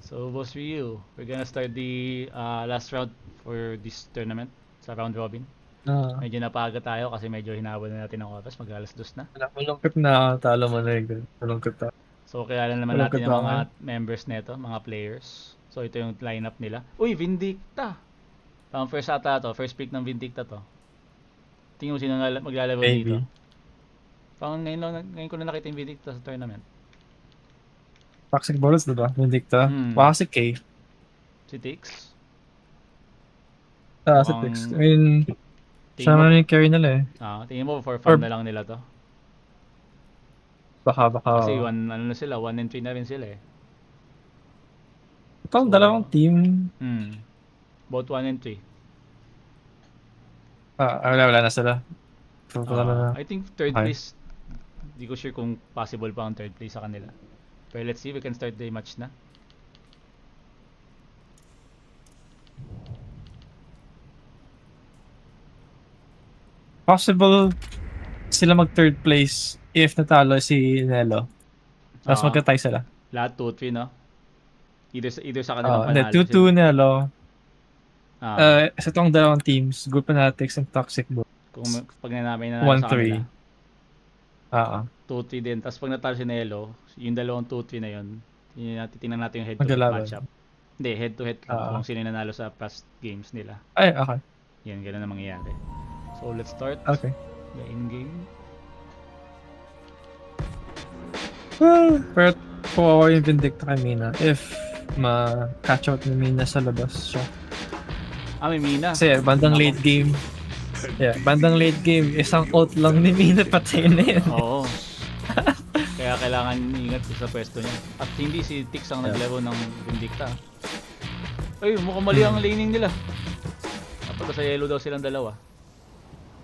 So, Boss Ryu, we're gonna start the last round for this tournament sa round robin. Medyo napaga tayo kasi medyo hinabol na natin ang oras, mag-alas 2 na. Malungkot na talo mo na yun. Malungkot na. So, kilala naman Walang natin yung mga katawa. members nito, mga players. So, ito yung lineup nila. Uy, Vindicta! Pang first ata to, first pick ng Vindicta to. Tingin mo sino maglalaro Maybe. dito. Pang ngayon ko na nakita yung Vindicta sa tournament. Toxic Bullets, diba? Vindicta. Hmm. Baka si K. Si Tix. Si Mukhang- Tix. I mean, siya Tingin mo, naman yung carry nila eh. tingin mo for fun Or- na lang nila to. Baka. Kasi ano na sila, 1 and 3 na rin sila eh. Itong So, dalawang team. Both 1 and 3. Wala na sila. Wala na. I think third Okay. place, di ko sure kung possible pa ang third place sa kanila. Pero let's see, we can start the match na. Possible sila mag third place if natalo si Nelo. Tapos Ah. magka-tie sila. Lahat 2-3, no? Either sa kanilang Hindi, panalo. 2-2 Nelo. Ah, Sa itong dalawang teams, Group Fanatics and Toxic Bullets. kung pag namin nanalo sa 1-3. kanila, 2-3 din. Tapos pag natalo si Nelo, yung dalawang 2-3 na yun, titingnan natin yung head-to-head Maglalaban. matchup. Hindi, head-to-head lang Ah. kung sino yung nanalo sa past games nila. Ay, okay. Yan, ganun na mangyayari. So, let's start Okay. the in-game. Pero kawawa yung Vindicta kay Mina if ma-catch out ni Mina sa labas siya. May Mina. Kasi bandang Nako. late game. Bandang late game, isang ult lang ni Mina patay na yun. Oo. Kaya kailangan ingat sa pwesto niya. At hindi si Tix ang naglaro ng Vindicta. Ay, mukhang mali ang laning nila. Dapat sa yellow daw silang dalawa.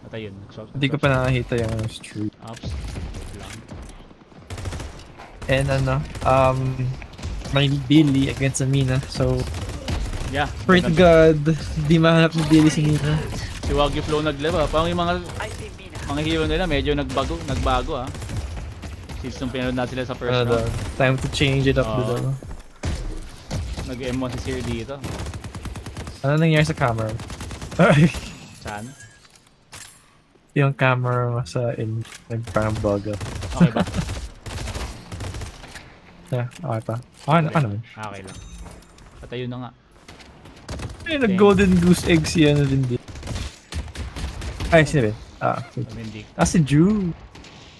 At ayun, Hindi ko pa nakakita yung streak. Ups. Lang. And may Billy against sa Mina. So, Yeah. pray to God, di mahanap ni Billy si Mina. Si Wagyu Flow naglaro. Parang yung mga hero nila medyo nagbago Since nung pinanood na sila sa first round. Time to change it up. Oo. Diba? Nag-M1 si Sir dito. Ano nangyari sa camera? Ay, Saan? yung camera sa parang bug up. Okay ba? Okay pa. Ano? Okay lang. At ayun na nga. Ay, nag-golden goose egg siya na din din. Ay, sino ba? Vindicta. Si Drew.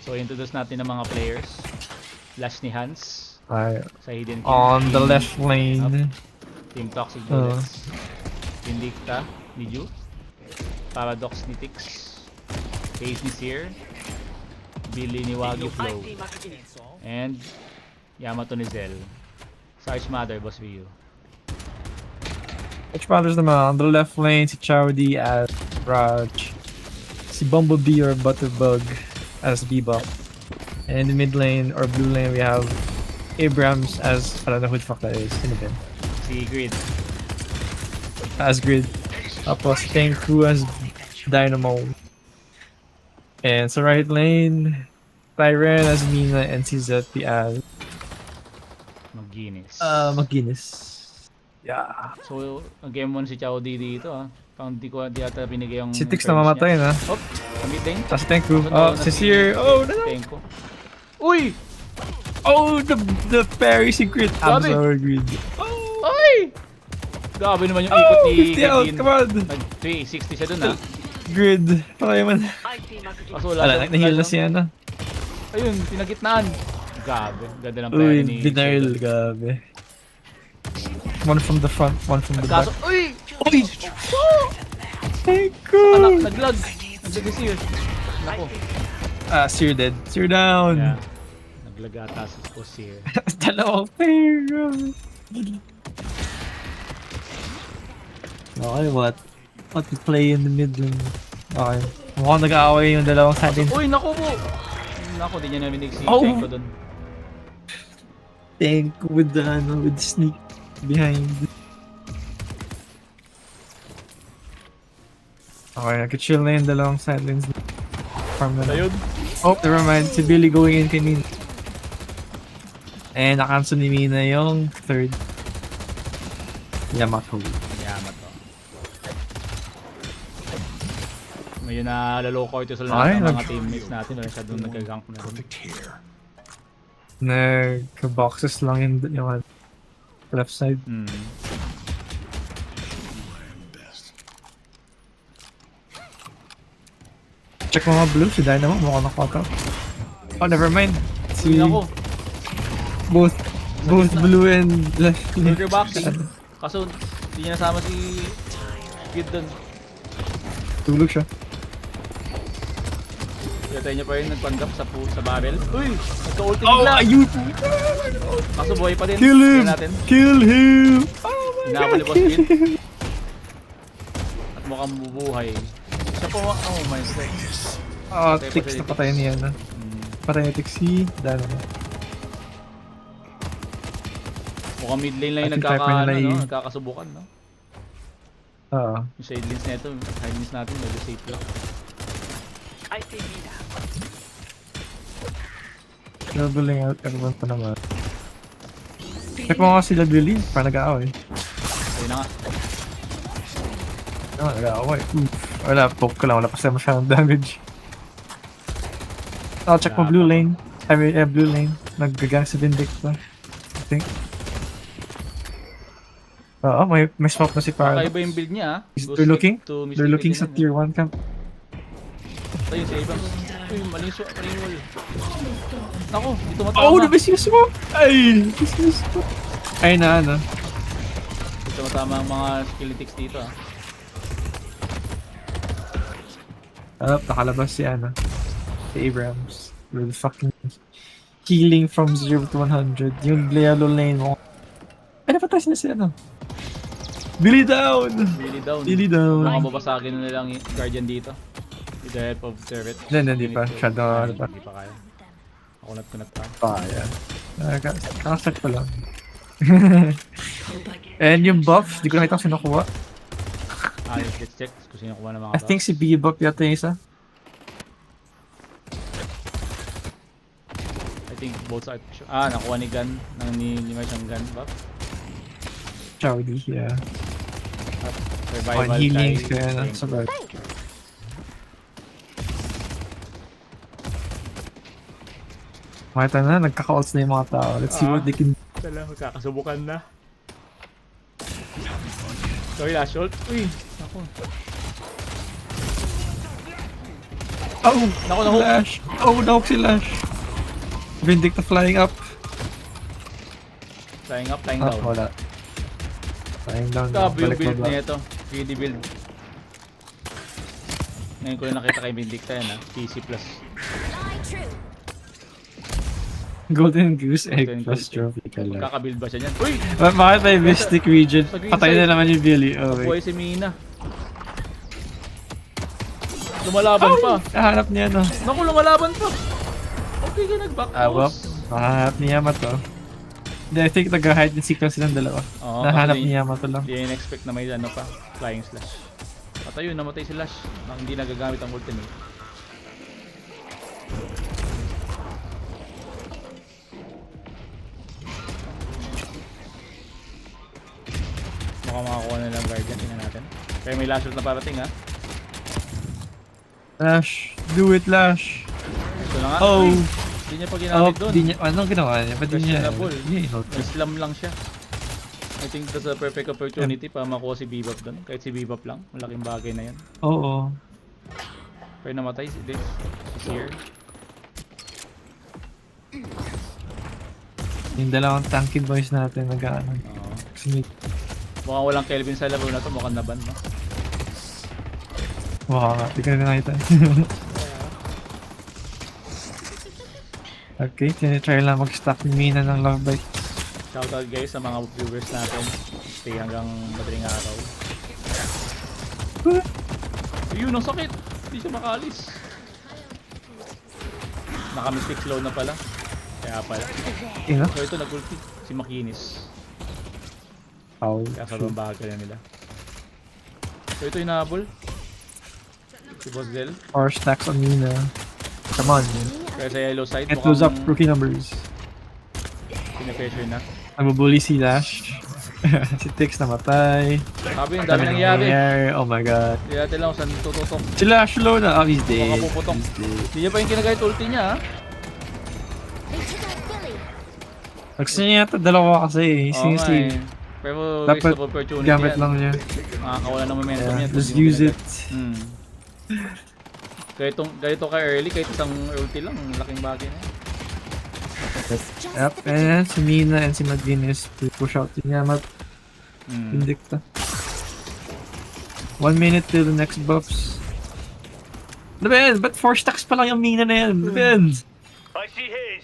So, introduce natin ng mga players. Flash ni Hans. Ay, Sa Hidden King. on the left lane. Team Toxic Bullets. Vindicta ni Ju. Paradox ni Tix. Case ni Seer. Billy ni Wagyu Flow. And Yamato ni Zell. Sarge Mother, Boss Ryu. Which brothers naman? On the left lane, si Chowdy as Raj. Si Bumblebee or Butterbug as Bebop. And in the mid lane or blue lane, we have Abrams as, I don't know who the fuck that is. Sino ba yun? Si Grid. As Grid. Tapos Tenku as Dynamo. And sa right lane, Tyren as Mina and si Zeti as Mag-Guinness. McGuinness. Yeah. So, ang game 1 si Chowdy dito Parang di ata binigay yung Si Tix fairness na mamatay niya. na. Oh, kami din. Tapos si Tenku. Si Seer. Oh, no. Tenko. Uy! Oh, the parry si Grid. I'm Grabe. sorry, Grid. Ay! Grabe naman yung ikot ni 50 out, Kedin. come on. Nag-360 siya dun Grid. Pakaya man. Kaso Wala, nahil na siya na. Ayun, pinagitnaan. Grabe, ganda ng Uy, play ni denial, Sheldon. gabi. One from the front, one from the Kaso, back. uy! Uy! Tenku! Anak, naglag. Naglag si Seer. Nako. Seer dead. Seer down. Yeah. Naglag ata si Seer. Dalawang pair. Grabe. Okay, what we play in the mid lane? Okay. Mukhang nag-aaway yung dalawang side lane. Uy, naku po! Naku, di niya naminig si Oh! Tenko dun. Tenku with the sneak behind. Okay, nag-chill na yung dalawang side lanes. Farm na lang. Ayun. Oh, never mind. Si Billy going in kay Mina. And nakancel ni Mina yung third. Yamato. Yamato. Ngayon na laloko ito sa Ay, lahat ng mga teammates natin. Wala masyadong nag-gank na rin. Nag-boxes lang yung left side. Check mga blue, si Dynamo, mukhang nakaka. Oh, never mind. Si Tingnan ko. both blue and left. Burger boxing. Kaso, hindi niya nasama si Kid doon. Tulog siya. Kaya niya pa rin nagpanggap sa barrel. Uy! Nagka-ulti Oh, bigla! ayun! Kaso buhay pa din. Kill him! Kaya natin. Kill him! Oh my Hinabol ni god! Boss Kid. At mukhang bubuhay. Siya po, oh my god. Ah, Patay pa Tix si na Tix. patay niya na. Patay ni Tix si Dynamo. Mukhang mid lane lang yung I think type nila yung- nagkakasubukan, no? Oo. Yung side lanes na ito, side lanes natin, medyo safe lang. Leveling out everyone pa naman. Check mo nga sila Billy, parang nag-aaway. Ayun na nga. Oo, nag-aaway. Wala, poke ko lang, wala pa siya masyadong damage. I'll check mo blue lane. I mean, blue lane. Nag-gang si Vindicta. I think. Oo, may smoke na si Paradox. Kakaiba yung build niya, ah. They're looking? To They're looking sa tier 1 camp. Ito yung si Abrams. Uy, mali yung wall. Naku, dito matama. Oh, nabisigas mo! Ay! Nabisigas mo! Ay na, ano. Dito matama ang mga skillitics dito, ah. Nakalabas si ano. Si Abrams. With fucking healing from 0 to 100. Yung yellow lane mo. Ay, napatay sila si ano. Billy down! Billy down. Billy down. Mukhang babasagin na nilang Guardian dito. With the help of turret. Hindi pa. Shadow, ano pa. Hindi pa kaya. Ako kunat pa. Yan. Kakasat pa lang. And yung buff, di ko nakita kung sino kuha. Let's check kung sino kuha ng mga I think si Bebop yata yung isa. I think both sides. Nakuha ni Gun. Ni may siyang gun buff. Chowdy, yeah. Survival On healings kay- kaya na. kay- Sabag. Makita na, nagkaka-ults na yung mga tao. Let's see what they can... Tala, magkakasubukan na. Sorry, last shot. Uy, naku. Oh! Naku, nahook. Lash! Oh, nahook si Lash! Vindicta flying up. Flying up, flying Ah, down. wala. Flying down. Grabe yung Balik build baba. niya ito. 3D build. Ngayon ko na nakita kay Vindicta yan, ha. PC plus. Golden Goose Egg Golden plus Goose Egg. trophy ka lang. Magkakabuild ba siya niyan? Uy! Bakit may Mystic Region? Sa green Patay side. na naman yung Billy. Oh, Buhay wait. si Mina. Lumalaban pa. Nahanap niya, no? Naku, lumalaban pa. Okay ka nag-back Well, pose. nahanap ni Yamato. Hindi, I think nag-hide and sequence silang dalawa. Oo, Nahanap kasi ni Yamato lang. Hindi in-expect na may ano pa. Flying slash. At ayun, namatay si Lash. Nang hindi nagagamit ang ultimate. Mukhang makakuha na lang Guardian. Tingnan natin. Kaya may last shot na parating, ha. Lash! Do it, Lash! Ito na nga. Oh! Uy, hindi niya pa Oh, ginamit doon. di niya, anong ginawa niya? Ba't di niya? Questionable. Di niya inote. Slam lang siya. I think that's a perfect opportunity para makuha si Bebop doon. Kahit si Bebop lang. Malaking bagay na yan. Oo. Pero namatay si Dave. Si Seer. Yung dalawang tanky boys natin nag-ano. Oo. Smith. Mukhang walang Kelvin sa laro na to. Mukhang naban, no? Wow, nga. Di ka na nakita. Okay, tinitry lang mag-stack ni Mina ng love bite. Shoutout guys sa mga viewers natin. Stay hanggang madaling araw. Ayun, ang sakit! Hindi siya makaalis. Naka-mystic slow na pala. Kaya pala. Ino? So ito, nag-ulti. Si Makinis. Ow. Kaya sobrang bagal na nila. So ito yung nahabol. Si Boss Del. 4 stacks on Mina. Come on, man. Kaya sa yellow side, It goes up rookie numbers. pinapressure na. Nagbubully si Lash. Si Tix namatay. Sabi, ang Dami dami nangyari. Oh my god. Hindi natin lang kung saan tututok. Sila slow na. Oh, he's Baka dead. puputok. He's dead. Hindi niya pa yung kinagamit ulti niya, ha? Gusto niya yata dalawa kasi eh. Oo nga Sing-sing. eh. Pero Dapat waste of opportunity gamit yan. lang niya. Makakawala ng momentum Yeah, yan. just Hindi mo use ginagamit. it. Hmm. Ganito ka early, kahit isang ulti lang, laking bagay na yan. Yep, and si Mina and si McGuinness to push out si Yamat. Vindicta. 1 minute till the next buffs. Ano ba yan? Ba't 4 stacks pa lang yung Mina na yan? Ano ba yan?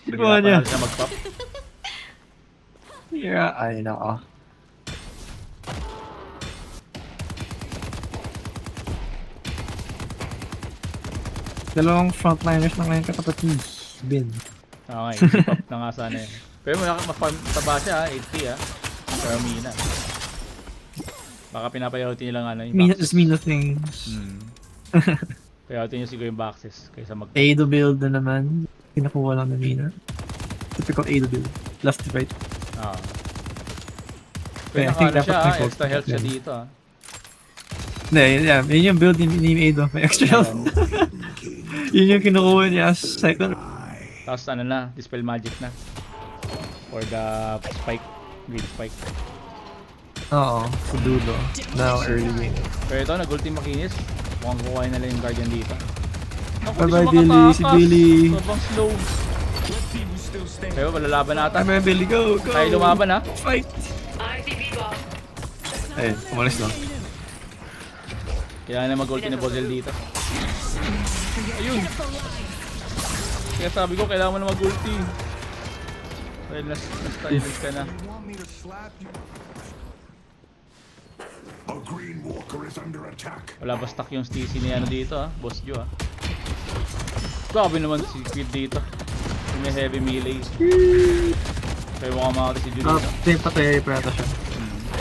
Ginagawa niya. Hindi na siya mag-pop. Yeah, ay nako. Dalawang frontliners na ngayon katapat ni Bin. Okay, easy pop na nga sana yun. Pero ma-farm taba siya, ha? 8k ha. Pero Mina. Baka pinapayautin niya lang ano yung Mina boxes. just Mina things. Payautin niya siguro yung boxes kaysa mag... Ado build na naman. Pinakuha lang na Mina. Typical Ado build. Last to right. Ah. Okay, I Pero think naka ano dapat siya, may ha? focus Extra health siya yan. dito, ha? Hindi, yeah. Yun yung build ni Ado. May extra health. Yun yung kinukuha niya as second. Tapos ano na, Dispel Magic na. For the spike. Green spike. Oo, sa dulo. Now early game. Pero ito, nag-ulti makinis. Mukhang kukuha na lang yung Guardian dito. Naku, di Bye-bye, siya Billy. makatakas. Si Billy. Sobrang slow. Pero malalaban na ata. Ay, may Billy, go! Go! Tayo lumaban, ha? Fight! Ayun, umalis lang. Kailangan na mag-ulti na Bozel dito. Ayun! Kaya sabi ko, kailangan mo na mag-ulti. Well, na-silence ka na. Wala ba stock yung Stacy ni ano dito, ha? Boss Joe, ha? Grabe naman si Quid dito. May heavy melee. Kaya mukhang makakita si Julie. Patay pa yata siya.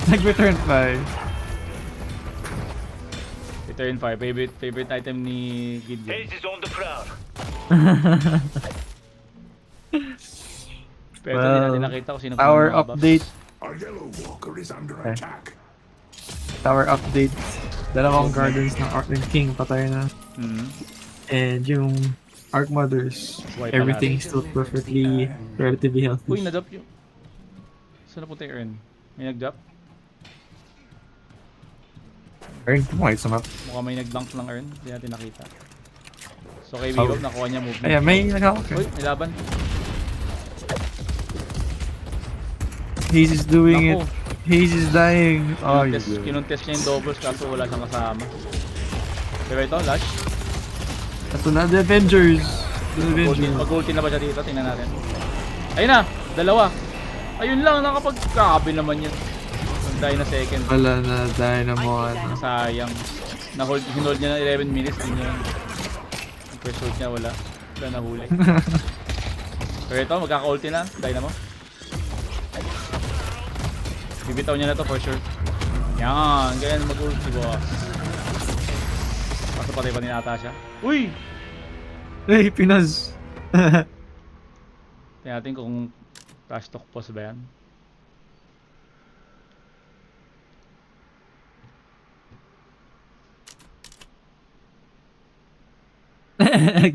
Nag-return 5. Return 5. Favorite item ni Gideon. Ace is on the prowl. Pero ito hindi natin nakita kung sino Tower mga buffs. update. Our yellow walker is under Okay. attack. Tower update. Dalawang gardens ng Arc and King patay na. And yung Arc Mothers, Wipe pa everything natin. still perfectly, relatively healthy. Uy, na-drop yung... Saan napunta yung Earn? May nag-drop? Earn, kumakit sa map. Mukhang may nag-dunk ng Earn. Hindi natin nakita. So kay Bebop, nakuha niya movement. Ayan, may nagkakak. Uy, may laban. Haze is doing Naku. it. Haze is dying. Oh, Kinuntest niya yung doubles kaso wala siyang kasama. Pero ito, Lash. Ito na, The Avengers. The Avengers. Mag-ulti na ba siya dito? Tingnan natin. Ayun na! Dalawa! Ayun lang, nakapag-grabe naman yun. Dahil na second. Wala na, dahil na mo. Ano. Sayang. Hinold niya ng 11 minutes. Din yun. Yung first ult niya, wala. Wala nahuli. Pero ito, magkaka-ulti na. Dynamo. Bibitaw niya na to for sure. Yan, ganyan mag-ulti boss. Kaso patay pa din ata siya. Uy! Hey, Pinas. Tingnan natin kung trash talk boss ba yan.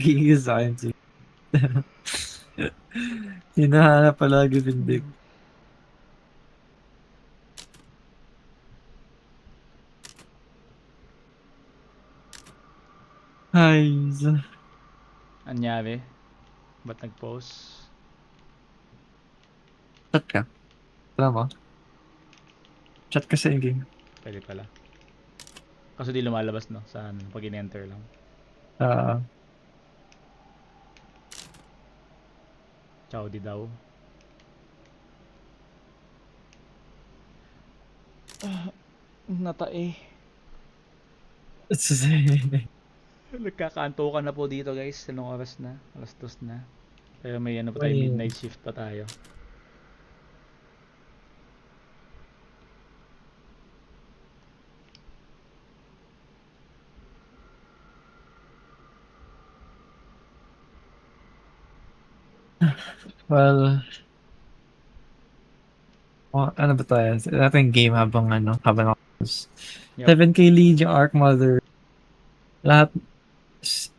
Gigas sa akin si. Hinahanap palagi Vindic. Ay, Anyari? Ba't nag-post? chat ka. Tama. Chat ka sa in-game. Pwede pala. Kaso di lumalabas no sa ano, pag in-enter lang. Ah, Ciao di daw. Natae. Nagkakanto ka na po dito guys. Anong oras na? Alas 2 na. Pero may ano pa tayo, Ay. midnight shift pa tayo. well, Oh, ano ba tayo? Ito yung game habang ako. Yep. 7k lead yung Arc Mother. Lahat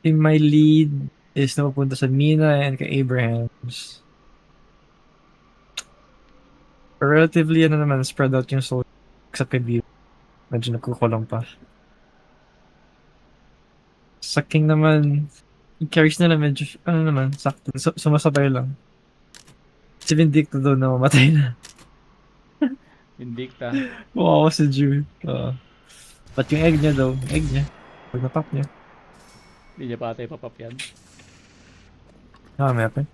in my lead is napupunta sa Mina and kay Abrahams. But relatively, spread out yung soul. Except kay View. Medyo nagkukulong pa. Sa King naman, yung carries nila medyo, sakto. Sumasabay lang. Si Vindicto daw na mamatay na. Vindicta. Wow, si Jude. But yung egg niya, pag napop niya, Hindi niya pa tayo papap yan. may happen.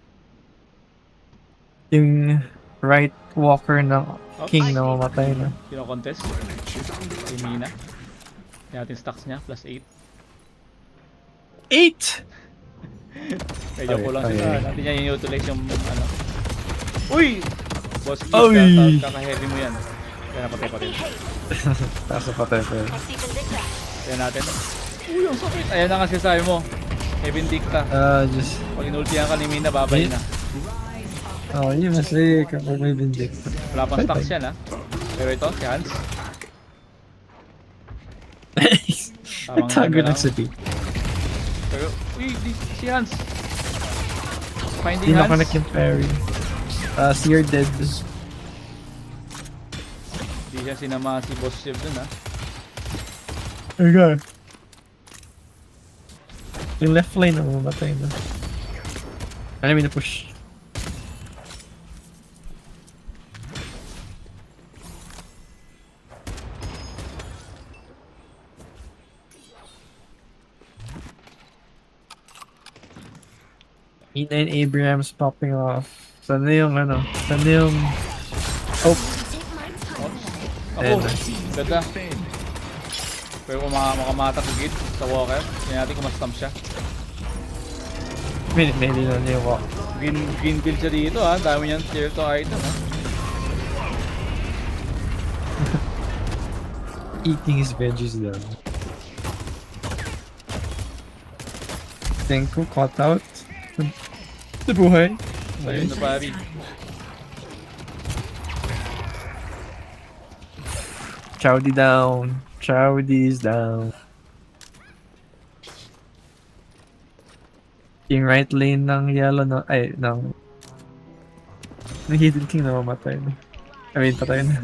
Yung right walker ng King na mamatay na. Kino-contest. Si Mina. Yan natin stocks niya. Plus 8. 8! Medyo Okay, kulang okay. sila. Natin niya i-utilize yung ano. Uy! Boss Uy! kaka-heavy mo yan. Kaya napatay pa rin. Taas na patay pa yun. Kaya natin. Uy, ang sakit. Ayan na kasi sabi mo. Kay Vindicta. Just... Pag inultihan ka ni Mina, babay na. yun kasi kapag may Vindicta. Wala pang stocks yan ha. Pero ito, si Hans. Tamang Nagtago ganda ng lang. city. Pero, uy, si Hans. Hindi Finding Hans. na-connect yung parry. Seer dead. Hindi siya sinama si Boss Shiv dun ha. Okay. Yung left lane na mamatay na. Alam mo na push. Ina and Abrahams popping off. Sana yung Oh, Ako, Ayan. ganda. Pero kung makamata ko gid sa walker, hindi natin kung ma-stump siya. minute na hindi na niya yung walk. Green build siya dito ha, dami niyang tier 2 item ha. Eating his veggies down. Tenko caught out. Nabuhay. Ayun na pari. Chowdy down. Chowdy is down. Yung right lane ng yellow ng Hidden King na mamatay na. Patay na.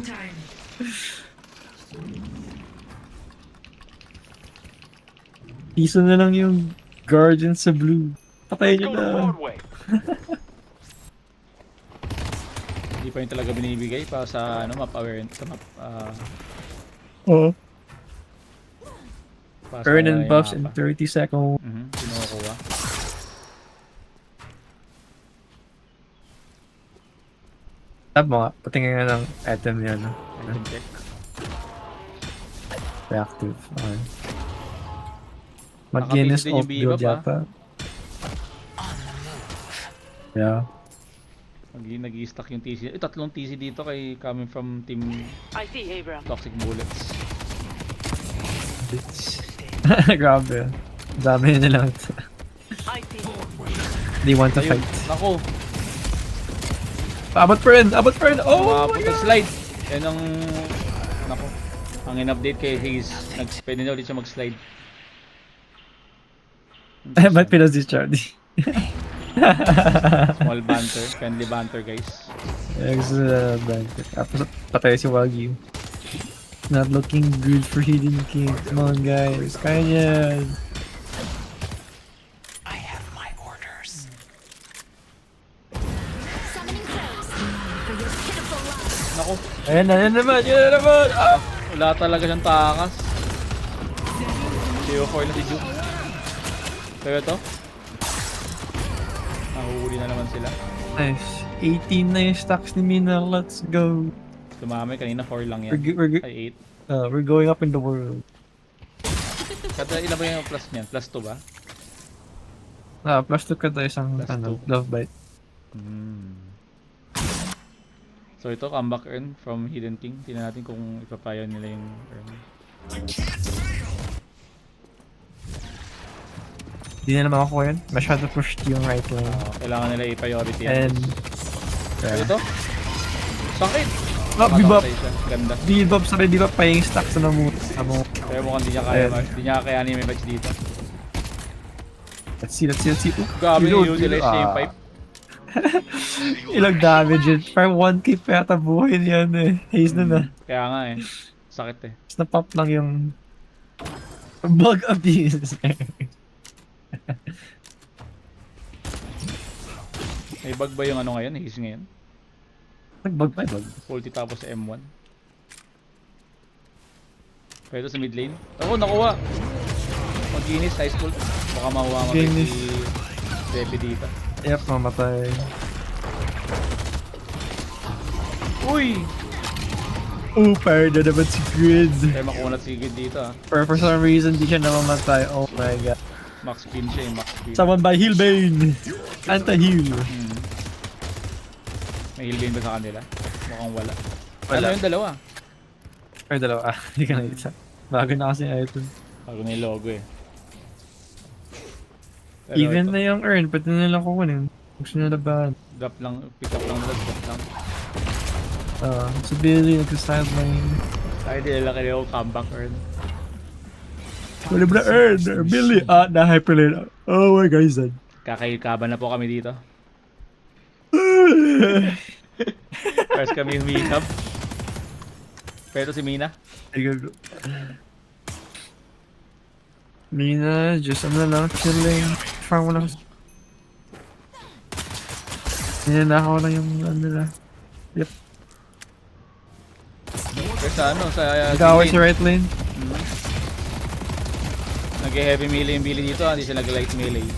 Piso na lang yung Guardian sa blue. Patay niyo na. Hindi pa yun talaga binibigay para sa map awareness, sa map Oo. para sa Earn and yung buffs in mapa. 30 seconds. Kinukuha. Tab mo nga. Patingin nga ng item niya. No? Item check. Reactive. Okay. Mag-Guinness Nakapili din yung off build B-buff, ha? yata. Yeah. Nag-i-stack yung TC. Tatlong TC dito kay coming from team Toxic Bullets. Bitch. Grabe. Dami nila. They want to Ayun, fight. nako. Abot friend! Abot friend! Oh my Umabot god! ang slide. Yan ang nako. Ang in-update kay Hayes. Pwede na ulit siya mag-slide. Ay, ba't pinas si Charlie? Small banter, friendly banter guys. Excellent banter. Tapos patay si Wagyu. Not looking good for Hidden King. Come on guys. Kaya niyan. Nako, Ayan na naman! Yan na naman! Ah! wala talaga siyang takas. CO4 na si Juke. Pero ito, nahuhuli na naman sila. Nice. 18 na yung stocks ni Mina. Let's go. Dumami, kanina 4 lang yan. Ay, We're going up in the world. 8. Kada ilan ba yung plus niyan? Plus 2 ba? Plus 2 ka tayo isang Plus two. love bite. So ito, comeback earn from Hidden King. Tingnan natin kung ipapayaw nila yung earn. Hindi na naman ako yan. Masyado pushed yung right lane. Kailangan nila i-priority yan. And... So ito, sakit! Oh, bebop. Makamatay siya. Ganda. Bebop, sorry, di ba pa yung stack sa namu. Pero mukhang di niya kaya, Ayan. di niya kakayanin may match dito. Let's see. Ooh, Grabe yung reload, utilize niya yung ah. pipe. Ilang damage yun. Parang 1k pa yata buhay niyan eh. Haze na na. Kaya nga eh. Sakit eh. Tapos na-pop lang yung bug abuse. May bug ba yung ano ngayon? Haze ngayon? Nag-bug pa bug. Ulti tapos M1. Pwede sa mid lane. Ako, nakuha! Mag-inis, high school. Baka makuha mo Ginis. si Debbie dito. Yep, mamatay. Uy! Para na naman si Grid. Kaya makunat si Gid dito ah. For some reason, di siya namamatay. Oh my god. Max spin siya eh, max spin. Someone by Healbane. Anti-heal. May heal bane ba sa kanila? Mukhang wala. Wala. Ano yung dalawa? Or dalawa. Hindi ka nakita. Bago na kasi item. Bago na yung logo eh. Pero Even ito, na yung earn, pwede nila kukunin. Gusto nila ba? drop lang, pick up lang nila, drop lang. Si Billy, nag-sideline. Ay, di nila kaya comeback earn. Wala ba na earn? Billy! Na-hyperlane. Oh my god, he's dead. Kakaikaban na po kami dito. First kami humihikab. Pero si Mina, Mina, just ano lang, chilling. Farm mo lang. Ninanakaw lang yung ano nila. Yep. pero sa ano, sa Nag-away lane. sa right lane. Nag-heavy melee yung Billy dito, hindi siya nag-light melee.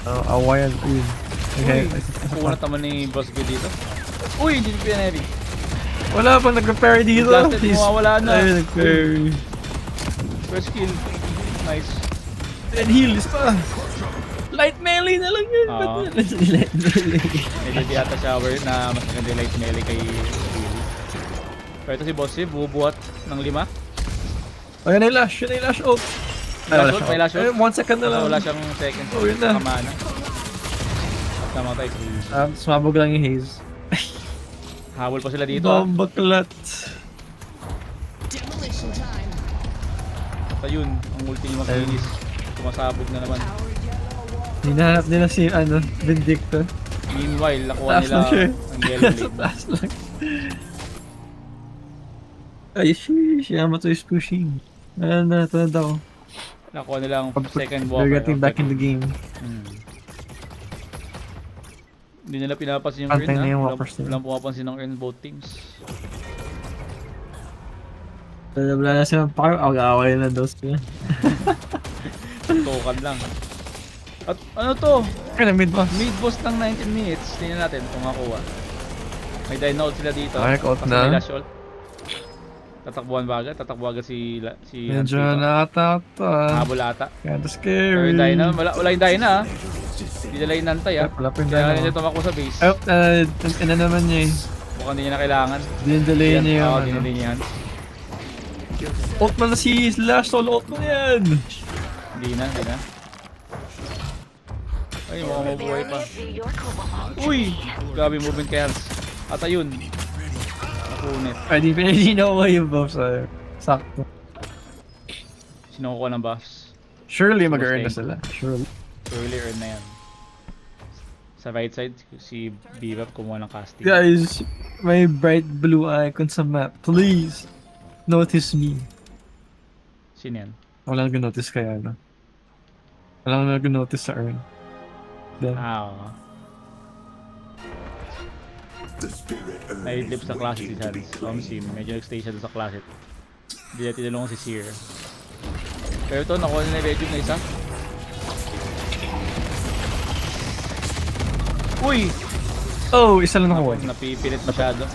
Awayan. Yun. Okay. Kunat naman ni Boss Good dito. Uy, hindi pa yan heavy. Wala pang nag-repair dito. Blasted, He's- mawawala na. Ay, nag-repair. First kill. Nice. And heal is pa. Light melee na lang yun. Oo. Ba't na- Light melee. Medyo di ata shower na mas maganda yung light melee kay Billy. Pero ito si Boss Ib, bubuhat ng 5. Oh, yun yung lash. Yun yung lash ult. Lash ult, may lash ult. 1 second na Kasi lang. wala siyang second. Oh, yun na. Kamana. At namatay si... Sumabog lang yung haze. Habol pa sila dito ah. Bombaklat. At ayun, ang ulti ni Makinis. Tumasabog na naman. Hinahanap nila si Vindicta. Meanwhile, nakuha Taas nila lang siya eh. ang yellow lane. Taas lang. Ay, sheesh. Yamato is pushing. Tunad ako. Nakuha nila ang second walker. They're getting back in the game. Hindi nila pinapansin yung Pantay earn na ha. yung walkers nila. Walang pumapansin ng earn both teams. Wala na silang pakaw. Away na daw sila. Token lang. At ano to? Kaya na mid boss. Mid boss ng 19 minutes. Tingnan natin kung makuha. May dinout sila dito. Dark out Tapos na. may lash ult. Tatakbuhan ba agad? Tatakbo agad si Medyo Hans dito. nakatakot to Habol ata. Kinda Pero scary. yung Dyna, wala yung Dyna ah. Hindi nila inantay ah. Wala pa yung Kaya Dyna. nila tumakbo sa base. Ay, ano naman niya eh. Mukhang hindi niya na kailangan. Dindelay niya yung Oo, ano. dinelay niya yan. Ult man na si Slash Soul. Ult man yan. Hindi na. Ay, mukhang mabuhay pa. Uy! Grabe yung movement kay Hans. At ayun. Napunit. Ay, di nakuha yung buff sa'yo. Sakto. Sino kukuha ng buffs? Surely mag-earn na sila. Surely. Surely earn na yan. Sa right side, si Bebop kumuha ng casting. Guys, may bright blue icon sa map. Please, notice me. Sino yan? Wala nag-notice kaya, no? Wala nag-notice sa earn. Then, Oo. The spirit Naidlip sa class si Hans. Sim, medyo nag-stay siya doon sa class. Hindi na tinulungan si Seer. Pero ito, nakuha nila yung Regium na isa. Uy! oh, isa lang nakuha. Napipilit masyado.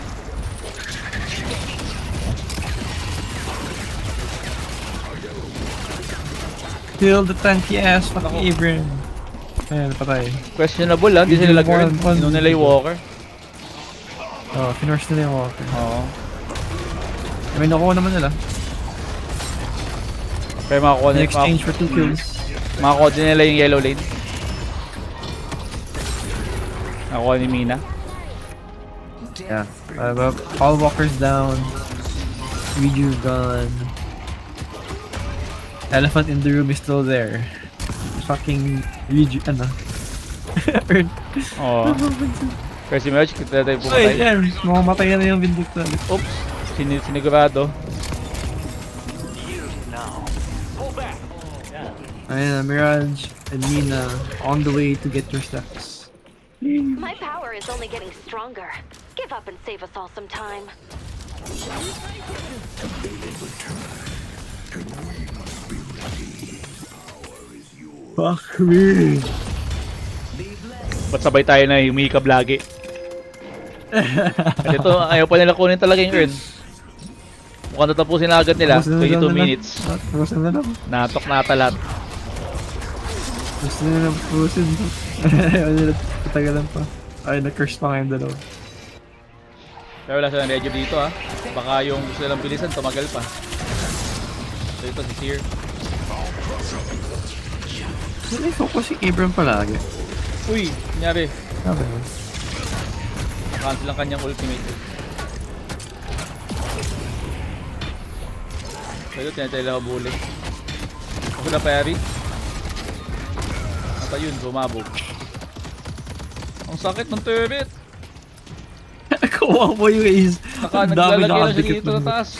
Kill the tanky ass fucking Abraham. Ayan, patay. Questionable ah, hindi sila nag-earn. Ano nila yung Walker? Oh, finorse nila yung walker. Oo. May nakuha naman nila. Pero makakuha In nila, exchange for 2 kills. makakuha din nila yung yellow lane. Nakuha ni Mina. Yeah. All walkers down. Rejuve gone. Elephant in the room is still there. Fucking Reju... ano? Earn. Oo. Pero si Merch, kita tayo Ay, pumatay. yan. Mamamatay na yung Vindicta. Oops! Sinigurado. Ayun, Mirage and Nina on the way to get your steps. My power is only getting stronger. Give up and save us all some time. Fuck me! Ba't sabay tayo na humikab lagi? Kasi ito, ayaw pa nila kunin talaga yung earn. Mukhang tatapusin na agad nila. 22 minutes. Tapusin na lang. Natok na talat. Gusto nila tapusin. Ayaw nila patagalan pa. Ay, na-curse pa ngayong dalawa. Pero wala silang regyo dito ha. Baka yung gusto nilang bilisan, tumagal pa. So ito si Seer. Hindi, focus si Abram palagi. Uy! Nangyari. Sabi mo. Cancel ang kanyang ultimate. So ito, tinatay lang kabuli. Ako na parry. At ayun, bumabog. Ang sakit ng turret! Kuha mo yung ace. Ang dami Naglalagay lang siya nakadikit dito ng- sa taas.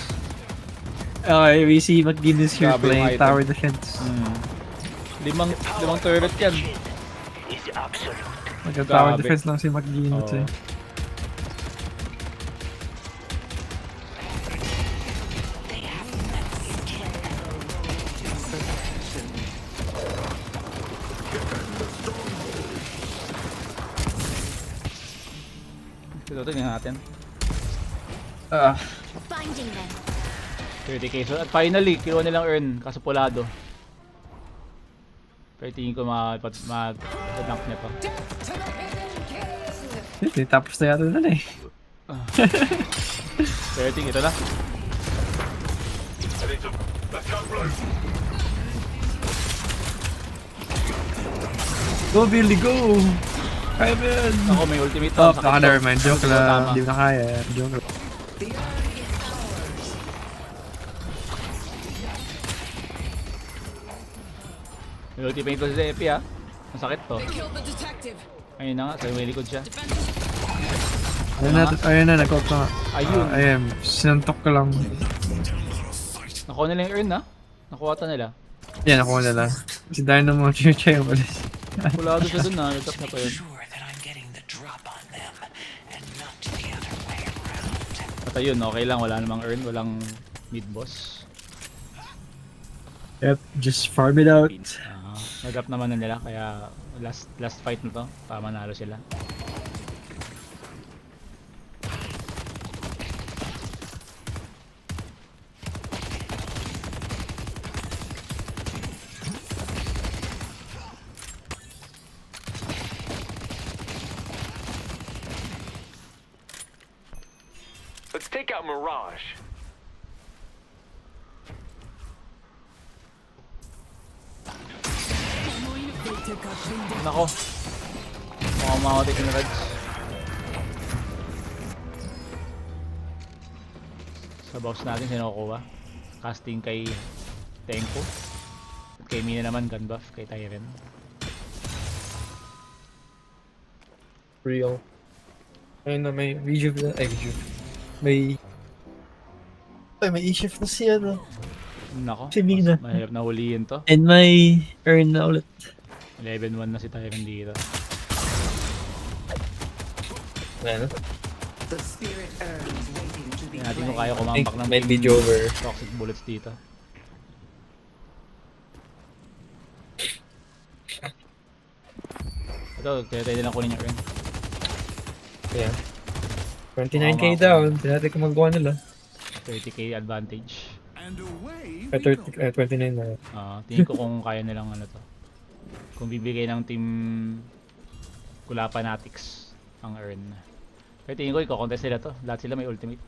Okay, we see McGuinness here Grabe yung playing item. tower defense. Limang turret yan. Magka-tower Grabe. defense lang si McGuinness Oo. eh. Ito, tingnan natin. Finding them. 30k. So, at finally, kinuha nilang earn. Kaso pulado. Pero tingin ko mag-dunk niya to. Hindi, tapos na yata na eh. Pero tingin, ito na. Heading to backup road. Go Billy, go! Kaya mo yan! Ako, may ultimate Oh, to. baka nevermind. Joke Tama. lang. Hindi mo na kaya. Joke lang. May ultimate to si Epi ha. Masakit to. Ayun na nga, sa may likod siya. Ayun na, nag-out na nga. Ayun. Ayun, sinantok ka lang. Nakuha nila yung earn ha. Nakuha ta nila. Yan, nakuha na lang. Si Dynamo, siya yung ulit. Pulado siya dun ha. Nagtap na pa yun. At ayun, okay lang. Wala namang earn. Walang mid-boss. Yep, just farm it out. Nag-up naman na nila. Kaya last fight na to. Tama nalo sila. Let's take out Mirage. Nako. Mukhang makatik yung Reds. Sa box natin sinukuha. Casting kay Tenko. At kay Mina naman gun buff kay Tyren. Real. Ayun na, may rejuve na. Ay, rejuve. May e-shift na si ano. Nako. Si Mina. Mahirap na huliin to. And may earn na ulit. 11-1 na si Tyren dito. Ano? Hindi natin kung kaya kumampak ng Might be Jover. toxic bullets dito. Ito, kaya nilang kunin yung earn. Yeah. 29k down. Tinatay kung magawa nila. 30k advantage. And away Ay, 29 na. Tingin ko kung kaya nilang ano to. Kung bibigay ng team Kulapanatics ang earn. Pero tingin ko i-contest sila to. Lahat sila may ultimate.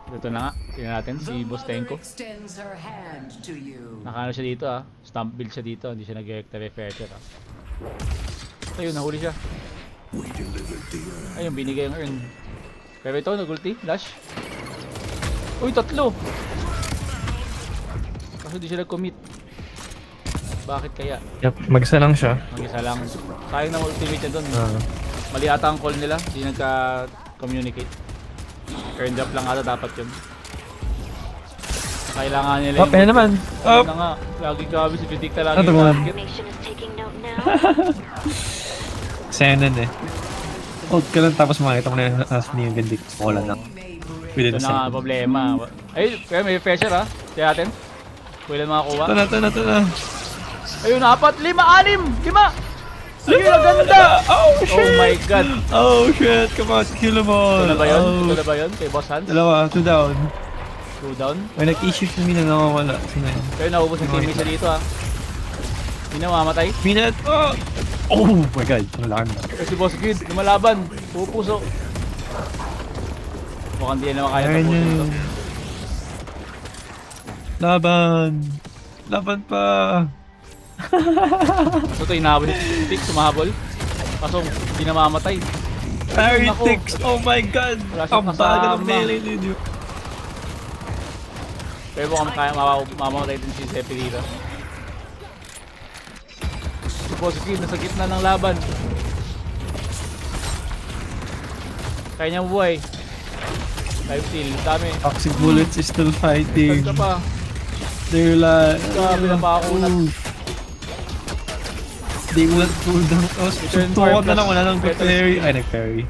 Ito na nga. Tingnan natin si Bostenko. Extends her hand to you. Nakaano siya dito ah. Stamp build siya dito. Hindi siya nag-recta refresher ah. Ayun, nahuli siya. Ayun, binigay yung earn. Pero ito, nag-ulti. Lash. Uy, 3! Kaso di siya nag-commit. Bakit kaya? Yep, mag-isa lang siya. Mag-isa lang. Sayang na ultimate niya dun. Ah. Mali ata ang call nila. Di nagka-communicate. Earn drop lang ata dapat yun. Kailangan nila Up, yan naman. Up! Up! Na nga. Lagi grabe si Vidic lagi Ano yung ba? target. Nation is taking note now. Senan eh. Hold ka lang tapos makita mo na yung as ni Vindic. Wala na. Within Ito a na nga second. problema. Ay, pero may pressure ha. Kaya natin. Pwede makakuha. Ito na. Ayun, 4, 5, 6! 5! Ayun, ang ganda! Oh Oh my god! Oh shit! Come on, kill them all! Ito na ba yun? Oh. Ito na ba yun? Kay Boss Hans? Dalawa, 2 down. 2 down. May nag-issue na mina nakawala. Sino yun? Pero naubos yung teammate siya dito ha. Hindi na mamamatay. Minute! Oh my god, nalaan na. Pero si Boss Grid, lumalaban. Pupuso. Mukhang di na makaya Ayun tapusin ito. yun. Laban! Laban pa! So ito, inahabol ni Vidic, sumahabol. Kaso, hindi na mamamatay. Parry Nako. ticks! Oh my god! Wala siyang Ang bagal ng kasama. melee ninyo. Pero mukhang kaya mamamatay din si Zepi dito. Si Boss Grid, nasa gitna ng laban. Kaya niyang buhay. Life steal, dami. Toxic Bullets is still fighting. Saan ka pa? They're like... Grabe na pa ako. They will pull down. Oh, Return tuwag fire na lang, plus wala nang Petal parry. Speed. Ay, nag-parry.